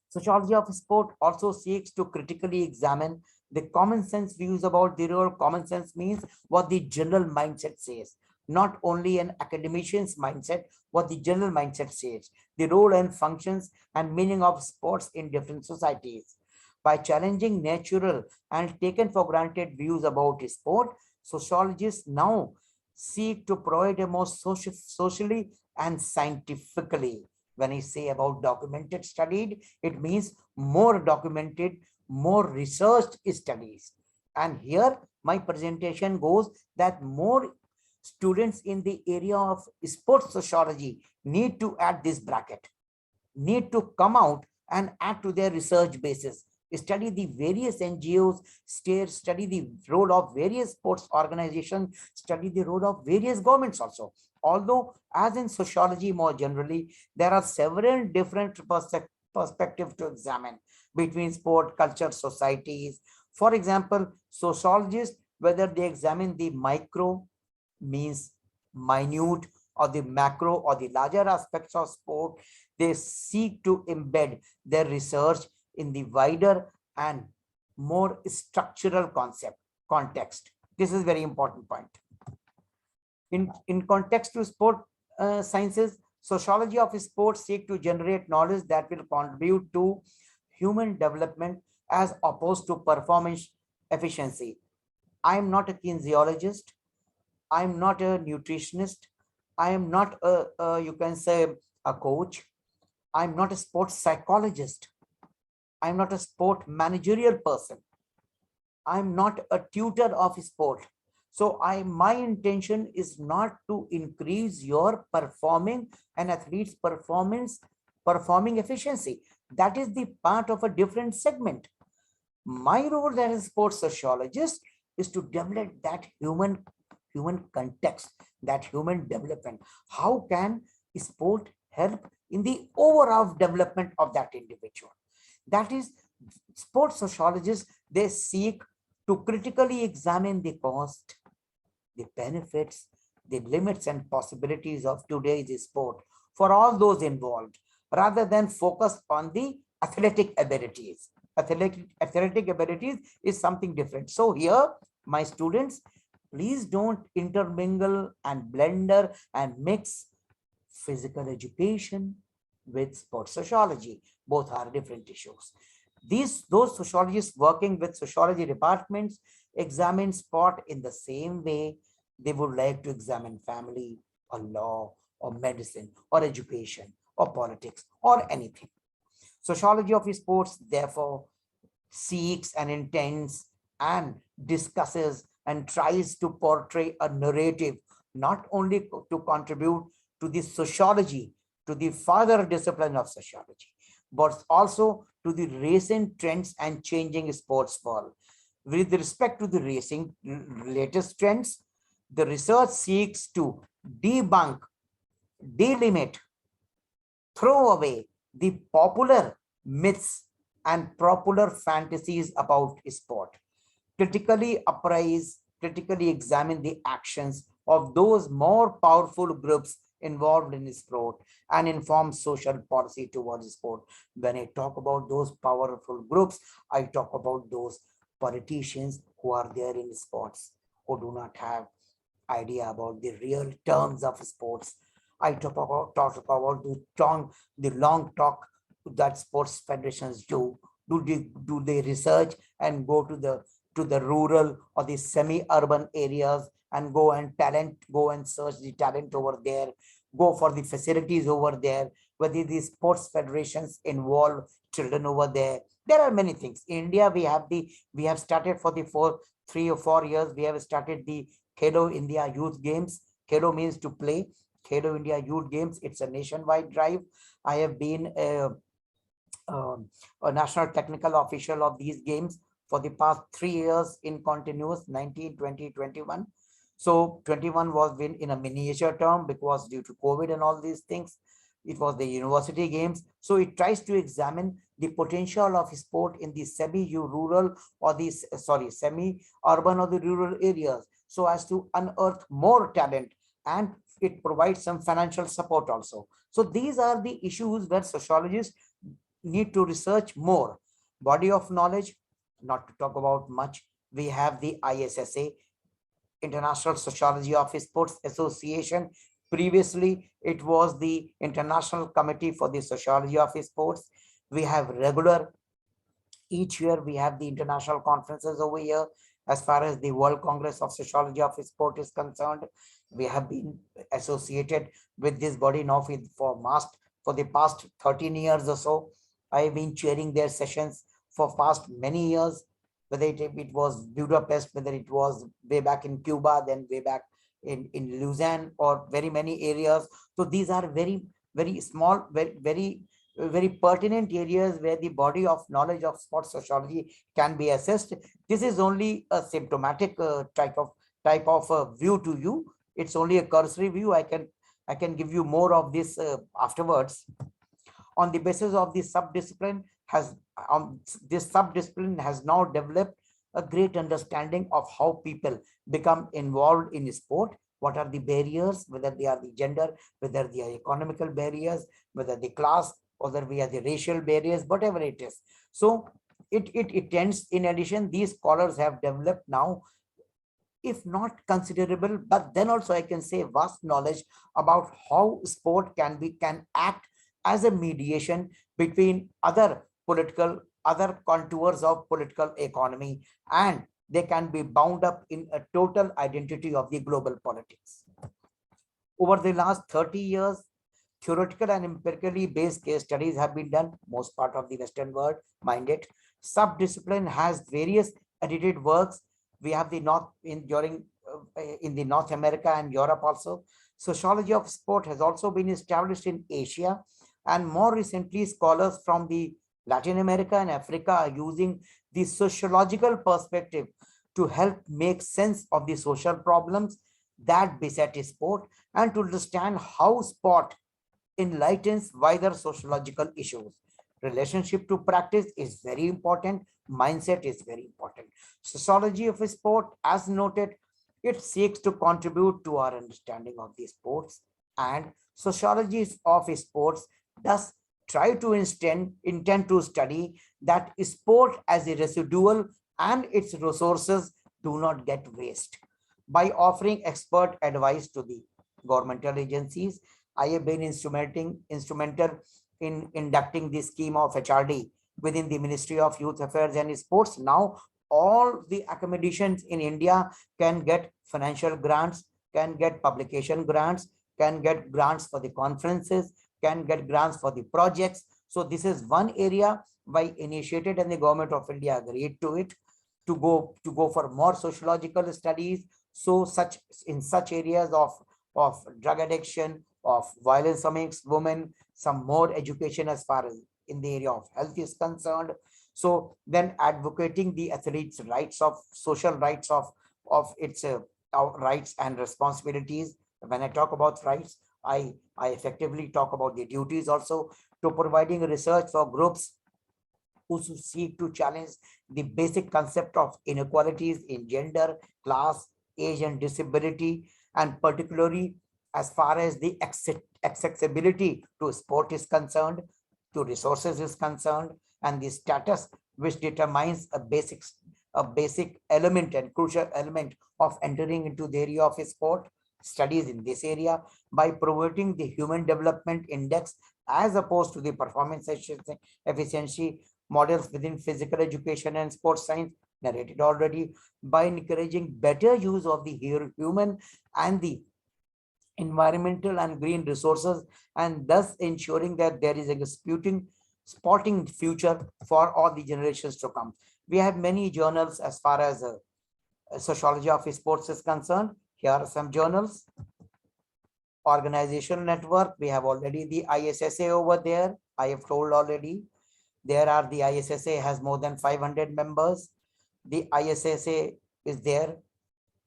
Sociology of sport also seeks to critically examine the common sense views about the role. Common sense means what the general mindset says, not only an academician's mindset, what the general mindset says, the role and functions and meaning of sports in different societies. By challenging natural and taken for granted views about sport, sociologists now seek to provide a more socially and scientifically. When I say about documented studied, it means more documented, more researched studies. And here my presentation goes that more students in the area of sports sociology need to add this bracket, need to come out and add to their research basis, study the various NGOs, study the role of various sports organizations, study the role of various governments also. Although as in sociology more generally, there are several different perspectives to examine between sport, culture, societies. For example, sociologists, whether they examine the micro, means minute or the macro or the larger aspects of sport. They seek to embed their research in the wider and more structural context. This is very important point. In context to sport sciences, sociology of sports seek to generate knowledge that will contribute to human development as opposed to performance efficiency. I am not a kinesiologist. I am not a nutritionist. I am not you can say a coach. I am not a sports psychologist. I am not a sport managerial person. I am not a tutor of sport. So my intention is not to increase your performing an athlete's performing efficiency. That is the part of a different segment. My role as a sports sociologist is to develop that human context, that human development. How can sport help in the overall development of that individual? That is, sports sociologists, they seek to critically examine the cost, the benefits, the limits and possibilities of today's sport for all those involved, rather than focus on the athletic abilities. Athletic abilities is something different. So here, my students, please don't intermingle and blender and mix physical education with sports sociology. Both are different issues. Those sociologists working with sociology departments examine sport in the same way they would like to examine family or law or medicine or education or politics or anything. Sociology of sports therefore seeks and intends and discusses and tries to portray a narrative not only to contribute to the sociology, to the further discipline of sociology, but also to the recent trends and changing sports world. With respect to the racing latest trends, the research seeks to debunk, delimit, throw away the popular myths and popular fantasies about sport, critically appraise, critically examine the actions of those more powerful groups involved in sport and inform social policy towards sport. When I talk about those powerful groups, I talk about those politicians who are there in sports, who do not have idea about the real terms of sports. I talk about the long talk that sports federations do. Do they research and go to the rural or the semi-urban areas and go and search the talent over there, go for the facilities over there, whether these sports federations involve children over there. There are many things. In India, we have started for the 3 or 4 years, we have started the Khelo India Youth Games. Khelo means to play. Khelo India Youth Games, it's a nationwide drive. I have been a national technical official of these games for the past 3 years in continuous, 19, 20, 21. So 21 was in a miniature term because due to COVID and all these things, it was the university games. So it tries to examine the potential of sport in the semi-rural or the semi-urban or the rural areas, so as to unearth more talent, and it provides some financial support also. So these are the issues where sociologists need to research more. Body of knowledge, not to talk about much. We have the ISSA, International Sociology of Sports Association. Previously, it was the International Committee for the Sociology of Sports. We have regular, each year we have the international conferences over here. As far as the World Congress of Sociology of Sport is concerned, we have been associated with this body now for the past 13 years or so. I have been chairing their sessions for past many years, whether it was Budapest, whether it was way back in Cuba, then way back in Lausanne, or very many areas. So these are very, very small, very pertinent areas where the body of knowledge of sports sociology can be assessed. This is only a symptomatic type of view to you. It's only a cursory view. I can give you more of this afterwards. On the basis of this subdiscipline, this subdiscipline has now developed a great understanding of how people become involved in sport, what are the barriers, whether they are the gender, whether they are economical barriers, whether the class, whether we are the racial barriers, whatever it is. So it tends, in addition, these scholars have developed now, if not considerable, but then also I can say vast knowledge about how sport can act as a mediation between other contours of political economy, and they can be bound up in a total identity of the global politics. Over the last 30 years, theoretical and empirically based case studies have been done, most part of the Western world, mind it. Subdiscipline has various edited works. We have the in the North America and Europe also. Sociology of sport has also been established in Asia, and more recently, scholars from the Latin America and Africa are using the sociological perspective to help make sense of the social problems that beset sport, and to understand how sport enlightens wider sociological issues. Relationship to practice is very important. Mindset is very important. Sociology of sport, as noted, it seeks to contribute to our understanding of the sports, and sociology of sports thus try to intend to study that sport as a residual and its resources do not get waste. By offering expert advice to the governmental agencies, I have been instrumental in inducting the scheme of HRD within the Ministry of Youth Affairs and Sports. Now, all the accommodations in India can get financial grants, can get publication grants, can get grants for the conferences, can get grants for the projects. So this is one area by initiated, and the government of India agreed to it, to go for more sociological studies. So in such areas of drug addiction, of violence amongst women, some more education as far as in the area of health is concerned. So then advocating the athletes' rights, of social rights of its rights and responsibilities. When I talk about rights, I effectively talk about the duties also, to providing research for groups who seek to challenge the basic concept of inequalities in gender, class, age, and disability, and particularly as far as the accessibility to sport is concerned, to resources is concerned, and the status which determines a basic element and crucial element of entering into the area of sport. Studies in this area by promoting the Human Development Index as opposed to the performance efficiency models within physical education and sports science, narrated already, by encouraging better use of the human and the environmental and green resources, and thus ensuring that there is a sporting future for all the generations to come. We have many journals as far as sociology of sports is concerned. Here are some journals. Organizational network, we have already the ISSA over there. I have told already. There are the ISSA has more than 500 members. The ISSA is there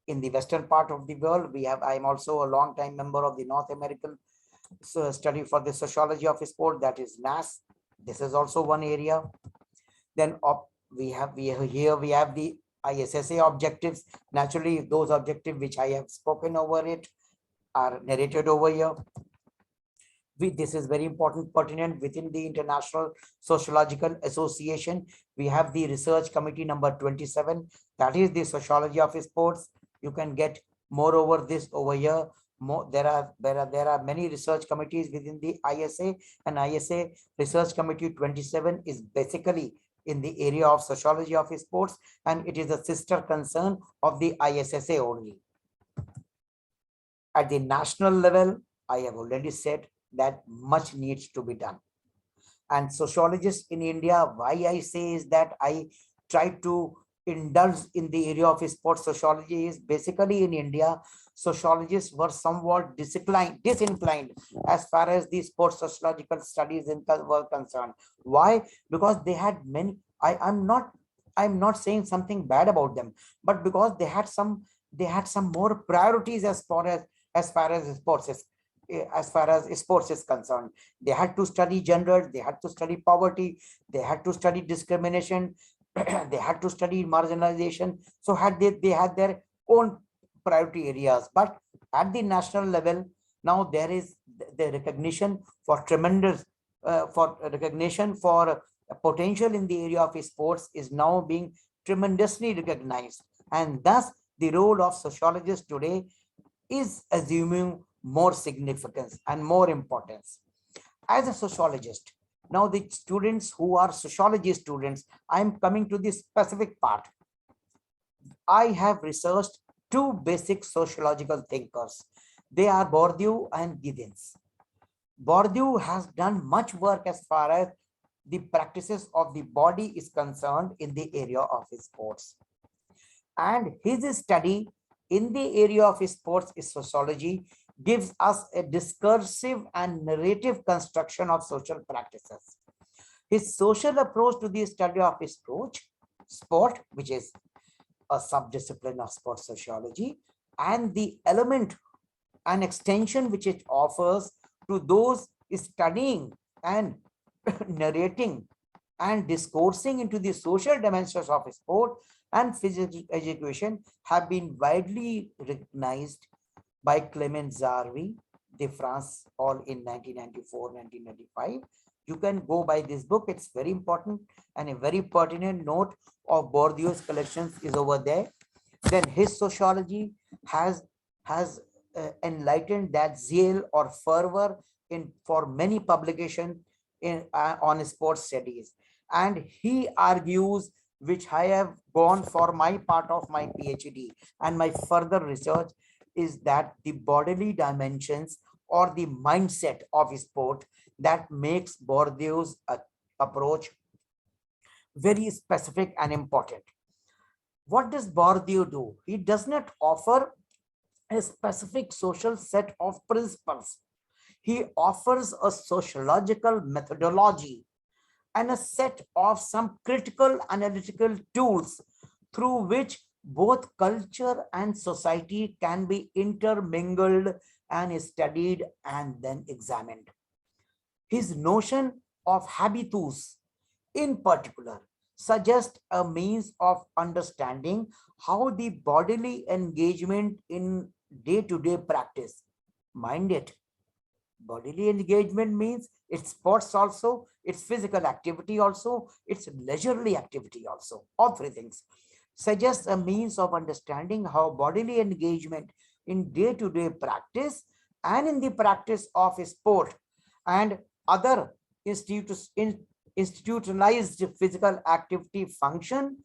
in the western part of the world. I am also a long time member of the North American study for the sociology of sport, that is NAS. This is also one area. Then we have the ISSA objectives. Naturally, those objectives which I have spoken over it are narrated over here. This is very important, pertinent within the International Sociological Association. We have the research committee number 27. That is the sociology of sports. You can get more over this over here. There are many research committees within the ISA, and ISA research committee 27 is basically in the area of sociology of sports, and it is a sister concern of the ISSA only. At the national level, I have already said that much needs to be done. And sociologists in India, why I say is that I try to indulge in the area of sports sociology is basically in India, sociologists were somewhat disinclined as far as the sports sociological studies were concerned. Why? Because they had many, I'm not saying something bad about them, but because they had some more priorities as far as sports is concerned. They had to study gender, they had to study poverty, they had to study discrimination, they had to study marginalization. So they had their own priority areas, but At the national level, now there is the recognition for tremendous recognition for potential in the area of sports is now being tremendously recognized, and thus the role of sociologists today is assuming more significance and more importance. As a sociologist, now the students who are sociology students, I am coming to this specific part. I have researched two basic sociological thinkers. They are Bourdieu and Giddens. Bourdieu has done much work as far as the practices of the body is concerned in the area of sports. And his study in the area of sports is sociology gives us a discursive and narrative construction of social practices. His social approach to the study of sport, which is a subdiscipline of sports sociology, and the element and extension which it offers to those studying and narrating and discoursing into the social dimensions of sport and physical education have been widely recognized by Clement Zarvi, de France, all in 1994, 1995. You can go by this book. It's very important, and a very pertinent note of Bourdieu's collections is over there. Then his sociology has enlightened that zeal or fervor for many publications on sports studies. And he argues, which I have gone for my part of my PhD and my further research, is that the bodily dimensions or the mindset of sport that makes Bourdieu's approach very specific and important. What does Bourdieu do? He does not offer a specific social set of principles. He offers a sociological methodology and a set of some critical analytical tools through which both culture and society can be intermingled and studied and then examined. His notion of habitus in particular suggests a means of understanding how the bodily engagement in day-to-day practice, mind it, bodily engagement means it's sports also, it's physical activity also, it's leisurely activity also, all three things, suggests a means of understanding how bodily engagement in day-to-day practice and in the practice of sport and other institutionalized physical activity function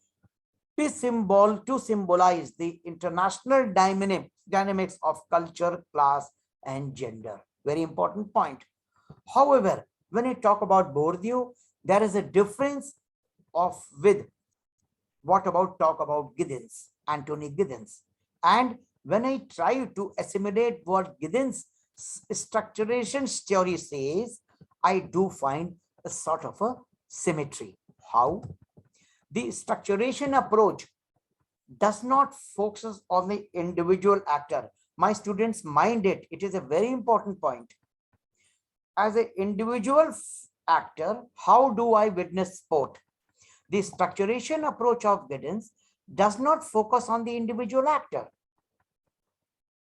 to symbolize the international dynamics of culture, class, and gender. Very important point. However, when I talk about Bourdieu, there is a difference with talk about Giddens, Anthony Giddens. And when I try to assimilate what Giddens' structuration theory says, I do find a sort of a symmetry. How? The structuration approach does not focus on the individual actor. My students mind it. It is a very important point. As an individual actor, how do I witness sport? The structuration approach of Giddens does not focus on the individual actor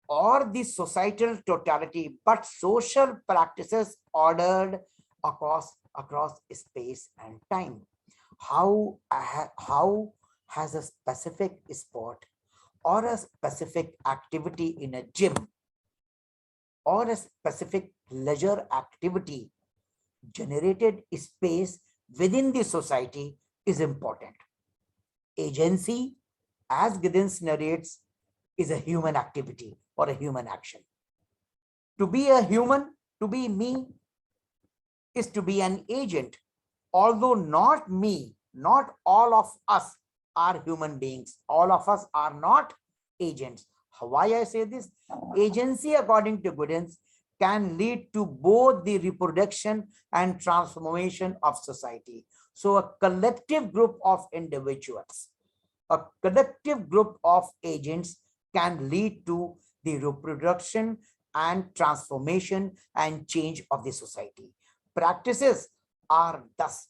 or the societal totality, but social practices ordered across space and time. How has a specific sport or a specific activity in a gym or a specific leisure activity generated space within the society is important. Agency, as Giddens narrates, is a human activity or a human action. To be a human, to be me, is to be an agent. Although not me, not all of us are human beings. All of us are not agents. Why I say this? Agency, according to Giddens, can lead to both the reproduction and transformation of society. So a collective group of individuals, a collective group of agents can lead to the reproduction and transformation and change of the society. Practices are thus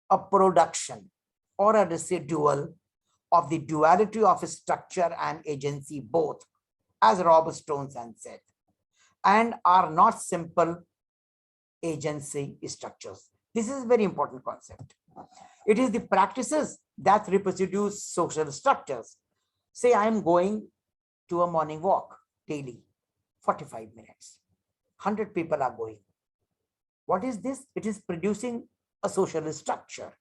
a production or a residual of the duality of structure and agency both, as Robert Stone said, and are not simple agency structures. This is a very important concept. It is the practices that reproduce social structures. Say I am going to a morning walk daily, 45 minutes. 100 people are going. What is this? It is producing a social structure.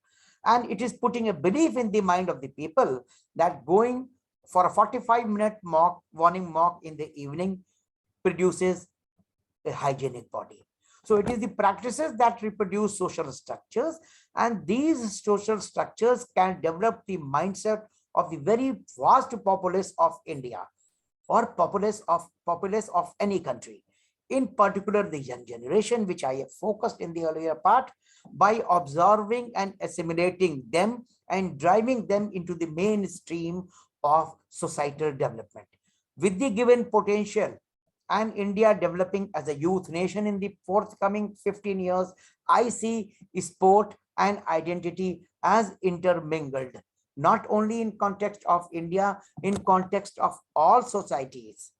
And it is putting a belief in the mind of the people that going for a 45-minute morning walk in the evening produces a hygienic body. So it is the practices that reproduce social structures, and these social structures can develop the mindset of the very vast populace of India or populace of any country. In particular, the young generation, which I have focused in the earlier part, by observing and assimilating them and driving them into the mainstream of societal development. With the given potential and India developing as a youth nation in the forthcoming 15 years, I see sport and identity as intermingled, not only in context of India, in context of all societies.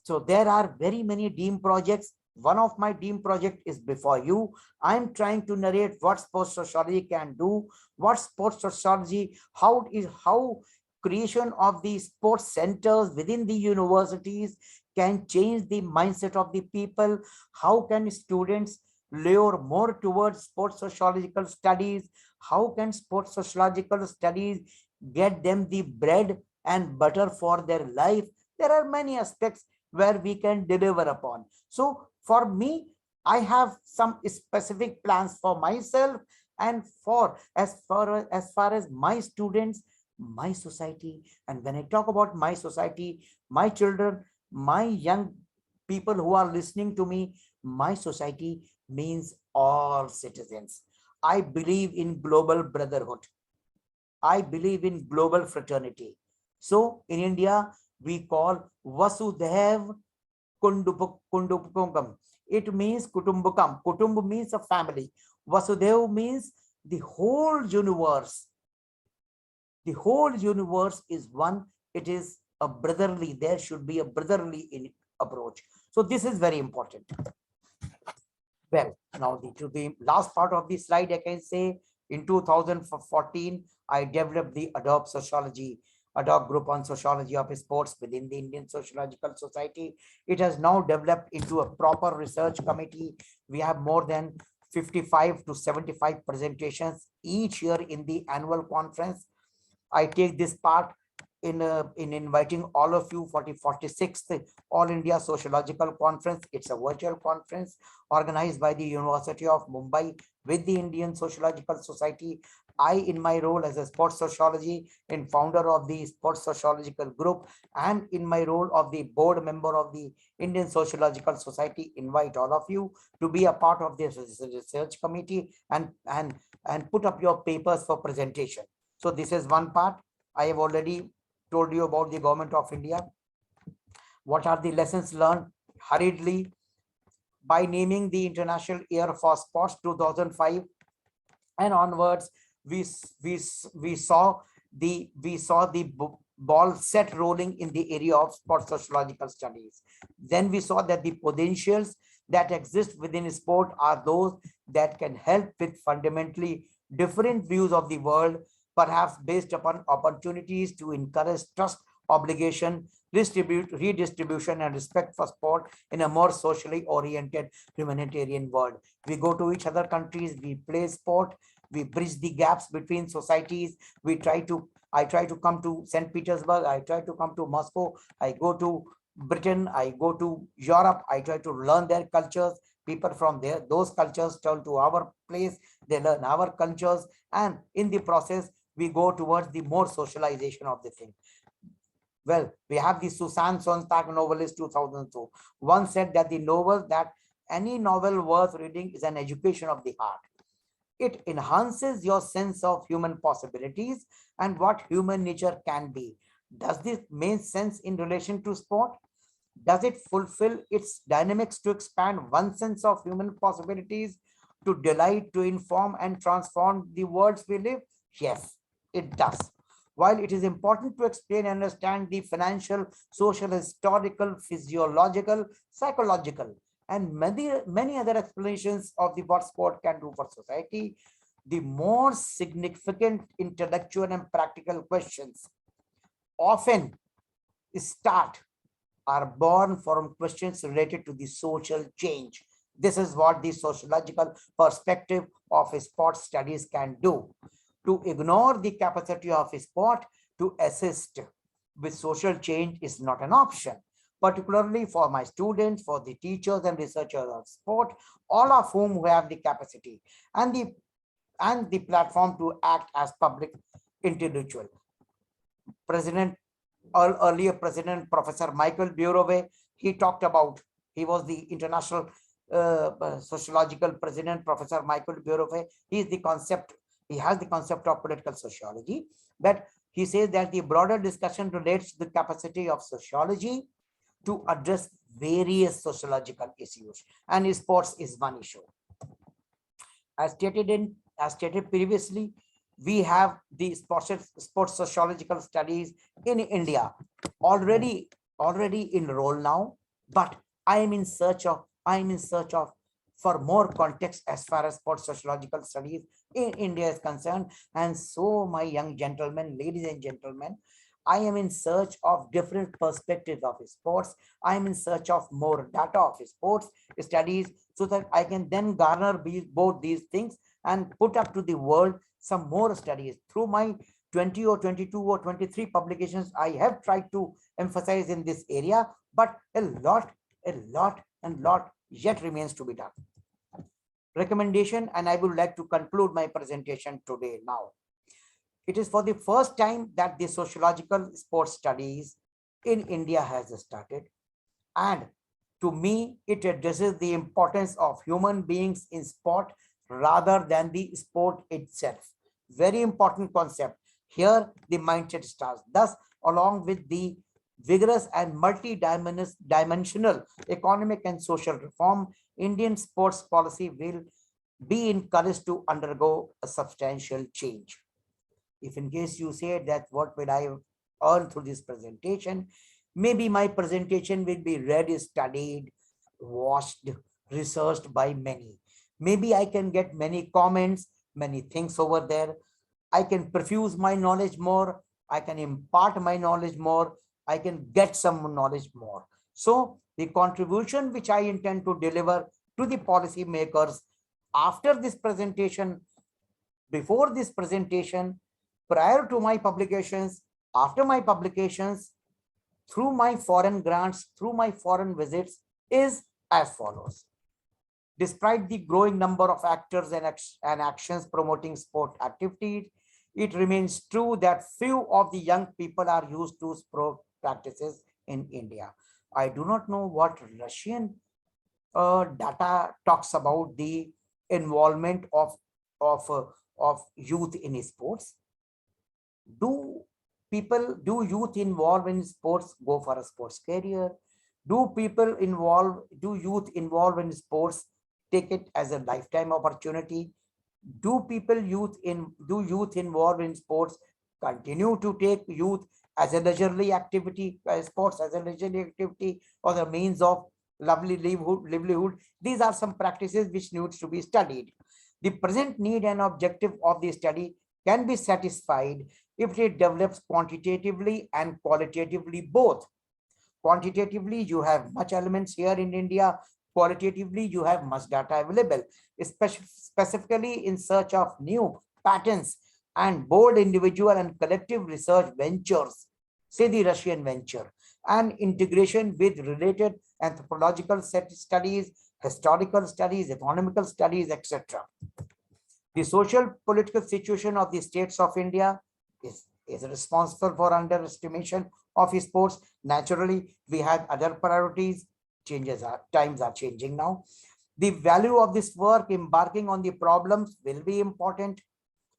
So there are very many DEAM projects. One of my DEAM project is before you. I'm trying to narrate what sports sociology can do, what sports sociology, how creation of the sports centers within the universities can change the mindset of the people. How can students lure more towards sports sociological studies? How can sports sociological studies get them the bread and butter for their life? There are many aspects where we can deliver upon. So for me, I have some specific plans for myself and for as far as my students, my society. And when I talk about my society, my children, my young people who are listening to me, my society means all citizens. I believe in global brotherhood. I believe in global fraternity. So in India, we call Vasudhaiv Kundupukam. It means Kutumbukam. Kutumb means a family. Vasudhaiv means the whole universe. The whole universe is one. It is a brotherly. There should be a brotherly approach. So this is very important. Well, now to the last part of the slide, I can say in 2014, I developed the ad hoc group on sociology of sports within the Indian Sociological Society. It has now developed into a proper research committee. We have more than 55 to 75 presentations each year in the annual conference. I take this part in inviting all of you for the 46th All India Sociological Conference. It's a virtual conference organized by the University of Mumbai with the Indian Sociological Society. I, in my role as a sports sociology and founder of the sports sociological group, and in my role of the board member of the Indian Sociological Society, invite all of you to be a part of this research committee and put up your papers for presentation. So this is one part. I have already told you about the government of India. What are the lessons learned? Hurriedly, by naming the International Year for Sports 2005 and onwards, we saw the ball set rolling in the area of sports sociological studies. Then we saw that the potentials that exist within sport are those that can help with fundamentally different views of the world, perhaps based upon opportunities to encourage trust, obligation, redistribution, and respect for sport in a more socially oriented humanitarian world. We go to each other countries, we play sport, we bridge the gaps between societies. I try to come to St. Petersburg, I try to come to Moscow, I go to Britain, I go to Europe, I try to learn their cultures. People from there, those cultures turn to our place, they learn our cultures, and in the process, we go towards the more socialization of the thing. Well, we have the Susan Sontag novelist 2002. One said that any novel worth reading is an education of the heart. It enhances your sense of human possibilities and what human nature can be. Does this make sense in relation to sport? Does it fulfill its dynamics to expand one sense of human possibilities, to delight, to inform and transform the worlds we live? Yes, it does. While it is important to explain and understand the financial, social, historical, physiological, psychological, and many other explanations of the what sport can do for society, the more significant intellectual and practical questions often start are born from questions related to the social change. This is what the sociological perspective of sport studies can do. To ignore the capacity of sport to assist with social change is not an option, particularly for my students, for the teachers and researchers of sport, all of whom have the capacity and the platform to act as public intellectual. Earlier President Professor Michael Burove, he talked about, he was the international sociological president, Professor Michael Burove. He has the concept of political sociology, but he says that the broader discussion relates to the capacity of sociology to address various sociological issues, and sports is one issue. As stated previously, we have the sports sociological studies in India already enrolled now, but I am in search of for more context as far as sports sociological studies in India is concerned. And so, my young gentlemen, ladies and gentlemen, I am in search of different perspectives of sports. I am in search of more data of sports studies so that I can then garner both these things and put up to the world some more studies. Through my 20 or 22 or 23 publications, I have tried to emphasize in this area, but a lot yet remains to be done. Recommendation, and I would like to conclude my presentation today now. It is for the first time that the sociological sports studies in India has started, and to me, it addresses the importance of human beings in sport rather than the sport itself. Very important concept. Here, the mindset starts. Thus, along with the vigorous and multi-dimensional economic and social reform, Indian sports policy will be encouraged to undergo a substantial change. If in case you say that what will I earn through this presentation, maybe my presentation will be read, studied, watched, researched by many. Maybe I can get many comments, many things over there. I can perfuse my knowledge more. I can impart my knowledge more. I can get some knowledge more. So the contribution which I intend to deliver to the policy makers after this presentation, before this presentation, prior to my publications, after my publications, through my foreign grants, through my foreign visits, is as follows. Despite the growing number of actors and actions promoting sport activities, it remains true that few of the young people are used to sport practices in India. I do not know what Russian data talks about the involvement of youth in sports. Do youth involved in sports go for a sports career? Do youth involved in sports take it as a lifetime opportunity? Do youth involved in sports continue to take youth as a leisurely activity, sports as a leisurely activity, or the means of lovely livelihood? These are some practices which needs to be studied. The present need and objective of the study can be satisfied if it develops quantitatively and qualitatively both. Quantitatively, you have much elements here in India. Qualitatively, you have much data available, specifically in search of new patterns and bold individual and collective research ventures, say the Russian venture, and integration with related anthropological studies, historical studies, economical studies, etc. The social political situation of the states of India is responsible for underestimation of sports. Naturally, we have other priorities. Times are changing now. The value of this work embarking on the problems will be important.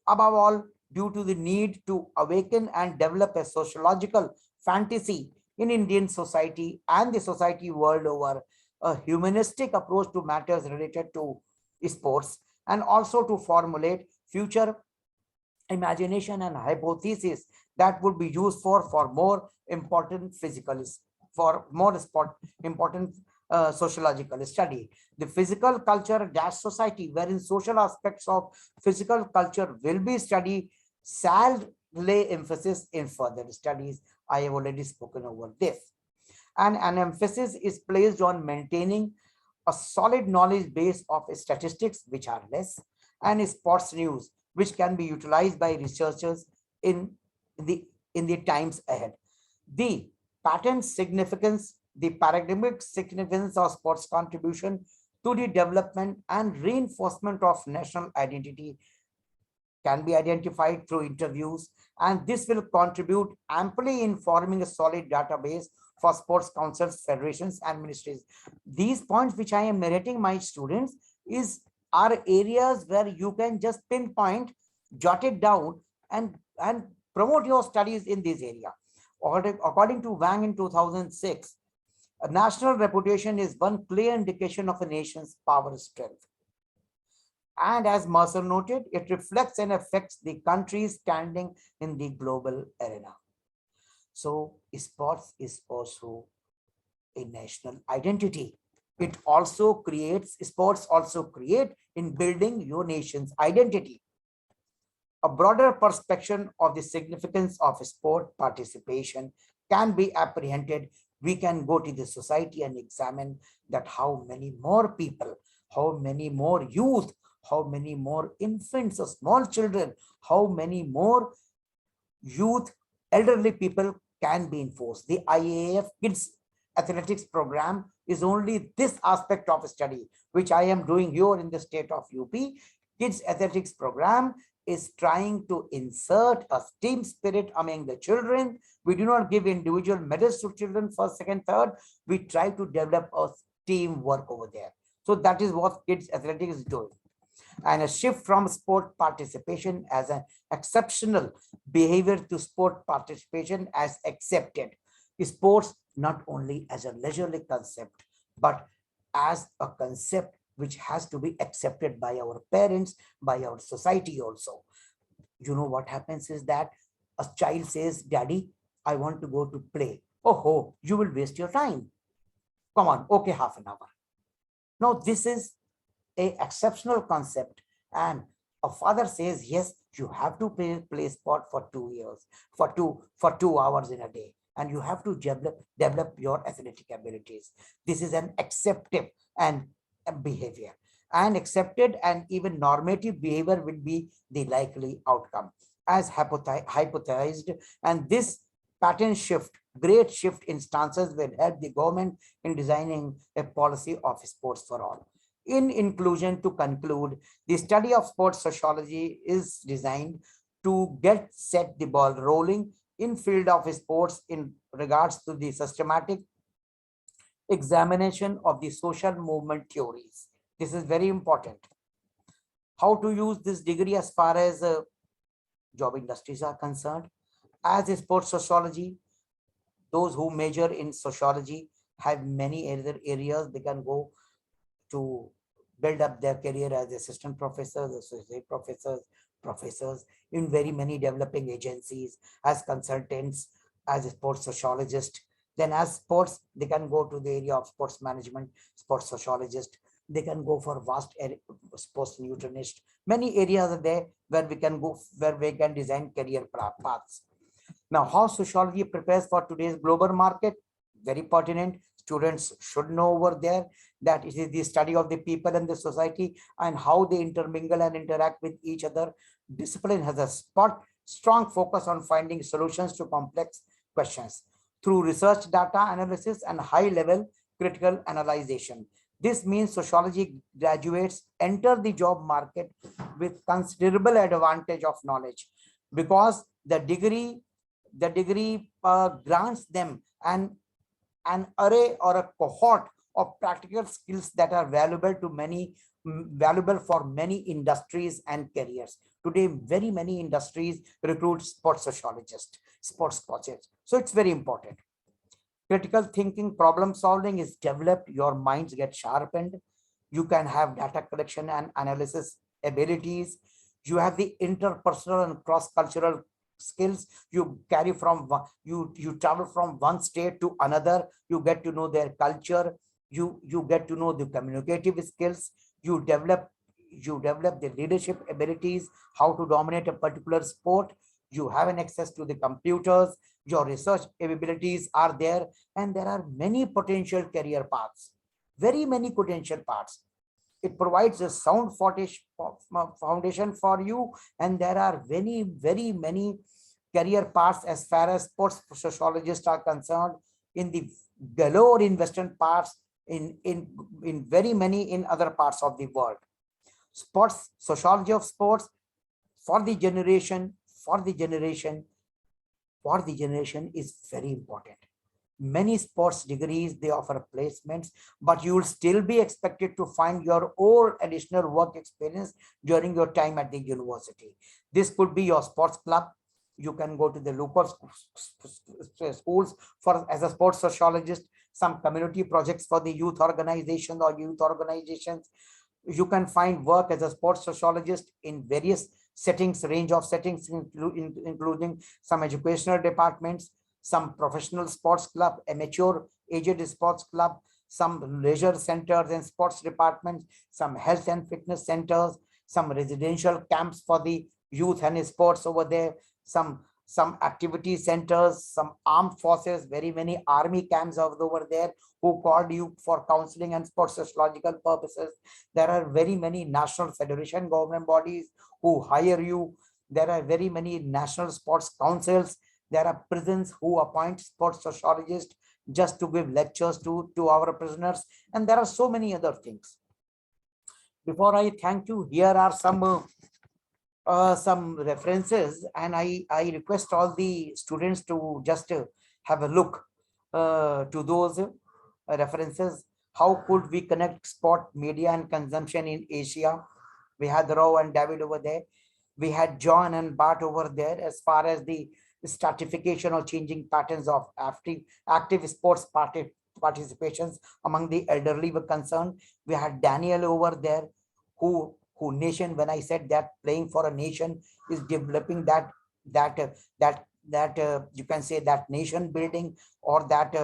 Above all, due to the need to awaken and develop a sociological fantasy in Indian society and the society world over, a humanistic approach to matters related to sports, and also to formulate future imagination and hypothesis that would be used for more important important sociological study. The physical culture dash society, wherein social aspects of physical culture will be studied, shall lay emphasis in further studies. I have already spoken over this. And an emphasis is placed on maintaining a solid knowledge base of statistics, which are less, and sports news, which can be utilized by researchers in the times ahead. The patent significance, the paradigmatic significance of sports contribution to the development and reinforcement of national identity can be identified through interviews, and this will contribute amply in forming a solid database for sports councils, federations, and ministries. These points which I am narrating my students are areas where you can just pinpoint, jot it down, and promote your studies in this area. According to Wang in 2006, a national reputation is one clear indication of a nation's power strength. And as Mercer noted, it reflects and affects the country's standing in the global arena. So sports is also a national identity. Sports also create in building your nation's identity. A broader perspective of the significance of sport participation can be apprehended. We can go to the society and examine that how many more people, how many more youth, how many more infants or small children, how many more youth, elderly people can be enforced. The IAAF Kids Athletics program is only this aspect of study, which I am doing here in the state of UP. Kids Athletics program is trying to insert a team spirit among the children. We do not give individual medals to children first, second, third. We try to develop a teamwork over there. So that is what Kids Athletics is doing. And a shift from sport participation as an exceptional behavior to sport participation as accepted. Sports not only as a leisurely concept, but as a concept which has to be accepted by our parents, by our society also. You know what happens is that a child says, Daddy, I want to go to play. Oh, you will waste your time. Come on, okay, half an hour. Now, this is an exceptional concept, and a father says, yes, you have to play sport for 2 years, for 2 hours in a day, and you have to develop your athletic abilities. This is an accepted and behavior, and accepted and even normative behavior will be the likely outcome as hypothesized. And this pattern shift, great shift in stances will help the government in designing a policy of sports for all. In inclusion, to conclude, the study of sports sociology is designed to set the ball rolling in field of sports in regards to the systematic examination of the social movement theories. This is very important. How to use this degree as far as job industries are concerned. As a sports sociology, those who major in sociology have many other areas they can go to build up their career as assistant professors, associate professors in very many developing agencies, as consultants, as a sports sociologist. Then as sports, they can go to the area of sports management, sports sociologist. They can go for vast sports nutritionist. Many areas are there where we can go, where we can design career paths. Now, how sociology prepares for today's global market? Very pertinent. Students should know over there that it is the study of the people and the society and how they intermingle and interact with each other. Discipline has a strong focus on finding solutions to complex questions through research, data analysis, and high-level critical analyzation. This means sociology graduates enter the job market with considerable advantage of knowledge, because the degree grants them an array or a cohort of practical skills that are valuable for many industries and careers. Today, very many industries recruit sports sociologists, sports coaches. So it's very important. Critical thinking, problem solving is developed. Your minds get sharpened. You can have data collection and analysis abilities. You have the interpersonal and cross-cultural skills. You carry from you travel from one state to another. You get to know their culture. You get to know the communicative skills. You develop the leadership abilities, how to dominate a particular sport. You have an access to the computers. Your research abilities are there, and there are many potential career paths, very many potential paths. It provides a sound foundation for you, and there are very many career paths as far as sports sociologists are concerned in the galore in western parts, in very many in other parts of the world. Sports sociology of sports, for the generation for the generation for the generation is very important. Many sports degrees, they offer placements, but you will still be expected to find your own additional work experience during your time at the university. This could be your sports club. You can go to the local schools for as a sports sociologist, some community projects for the youth organization or youth organizations. You can find work as a sports sociologist in various settings, range of settings, including some educational departments, some professional sports club, amateur aged sports club, some leisure centers and sports departments, some health and fitness centers, some residential camps for the youth and sports over there, some activity centers, some armed forces, very many army camps over there who called you for counseling and sports sociological purposes. There are very many national federation government bodies who hire you. There are very many national sports councils. There are prisons who appoint sports sociologists just to give lectures to our prisoners. And there are so many other things. Before I thank you, here are some references, and I request all the students to just have a look to those references. How could we connect sport, media, and consumption in Asia? We had Rao and David over there. We had John and Bart over there as far as the stratification or changing patterns of active sports participations among the elderly were concerned. We had Daniel over there, who nation, when I said that playing for a nation is developing that you can say that nation building, or that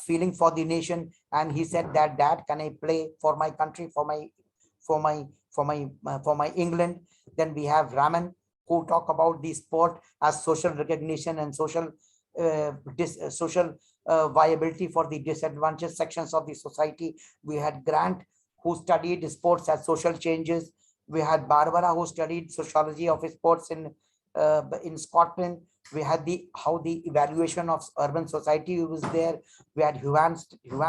feeling for the nation. And he said that, Dad, can I play for my country, for my England? Then we have Raman, who talk about the sport as social recognition and social viability for the disadvantaged sections of the society. We had Grant, who studied sports as social changes. We had Barbara, who studied sociology of sports in Scotland. We had how the evaluation of urban society was there. We had Huan,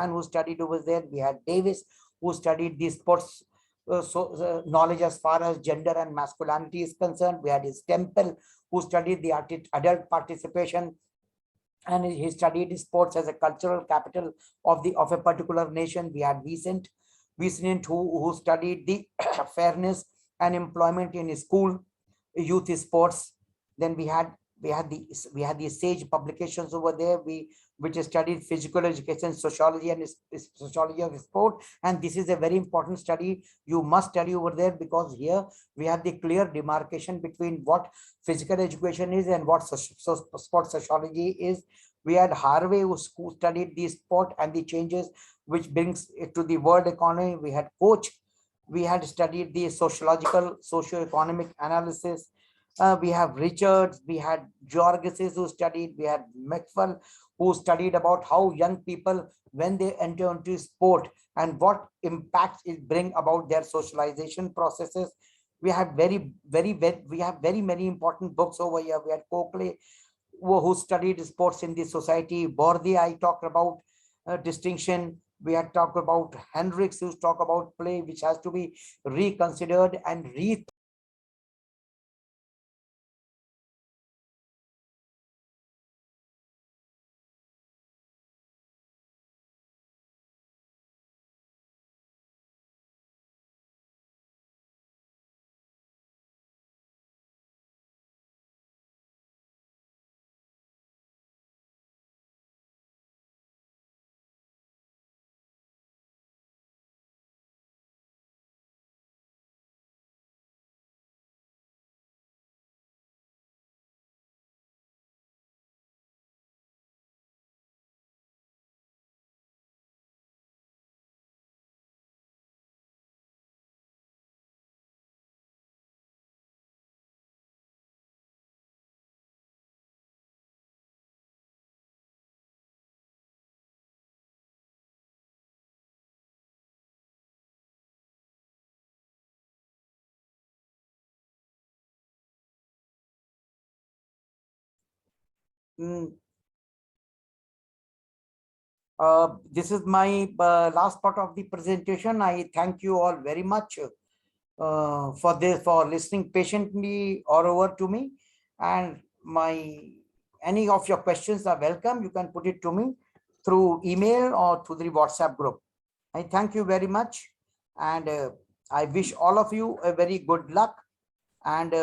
who studied over there. We had Davis, who studied the sports knowledge as far as gender and masculinity is concerned. We had his Temple, who studied the adult participation, and he studied sports as a cultural capital of a particular nation. We had Vincent, who studied the fairness and employment in school youth sports. Then we had the Sage publications over there, which studied physical education, sociology, and sociology of sport. And this is a very important study. You must study over there, because here we have the clear demarcation between what physical education is and what sports sociology is. We had Harvey, who studied the sport and the changes which brings it to the world economy. We had Coach. We had studied the socio-economic analysis. We have Richards. We had Georgeses, who studied. We had Maxwell, who studied about how young people, when they enter into sport, and what impacts it bring about their socialization processes. We have very many important books over here. We had Coakley, who studied sports in the society. Bordi, I talked about distinction. We had talked about Hendricks, who talked about play, which has to be reconsidered and This is my last part of the presentation. I thank you all very much for listening patiently all over to me, and any of your questions are welcome. You can put it to me through email or through the WhatsApp group. I thank you very much, and I wish all of you a very good luck, and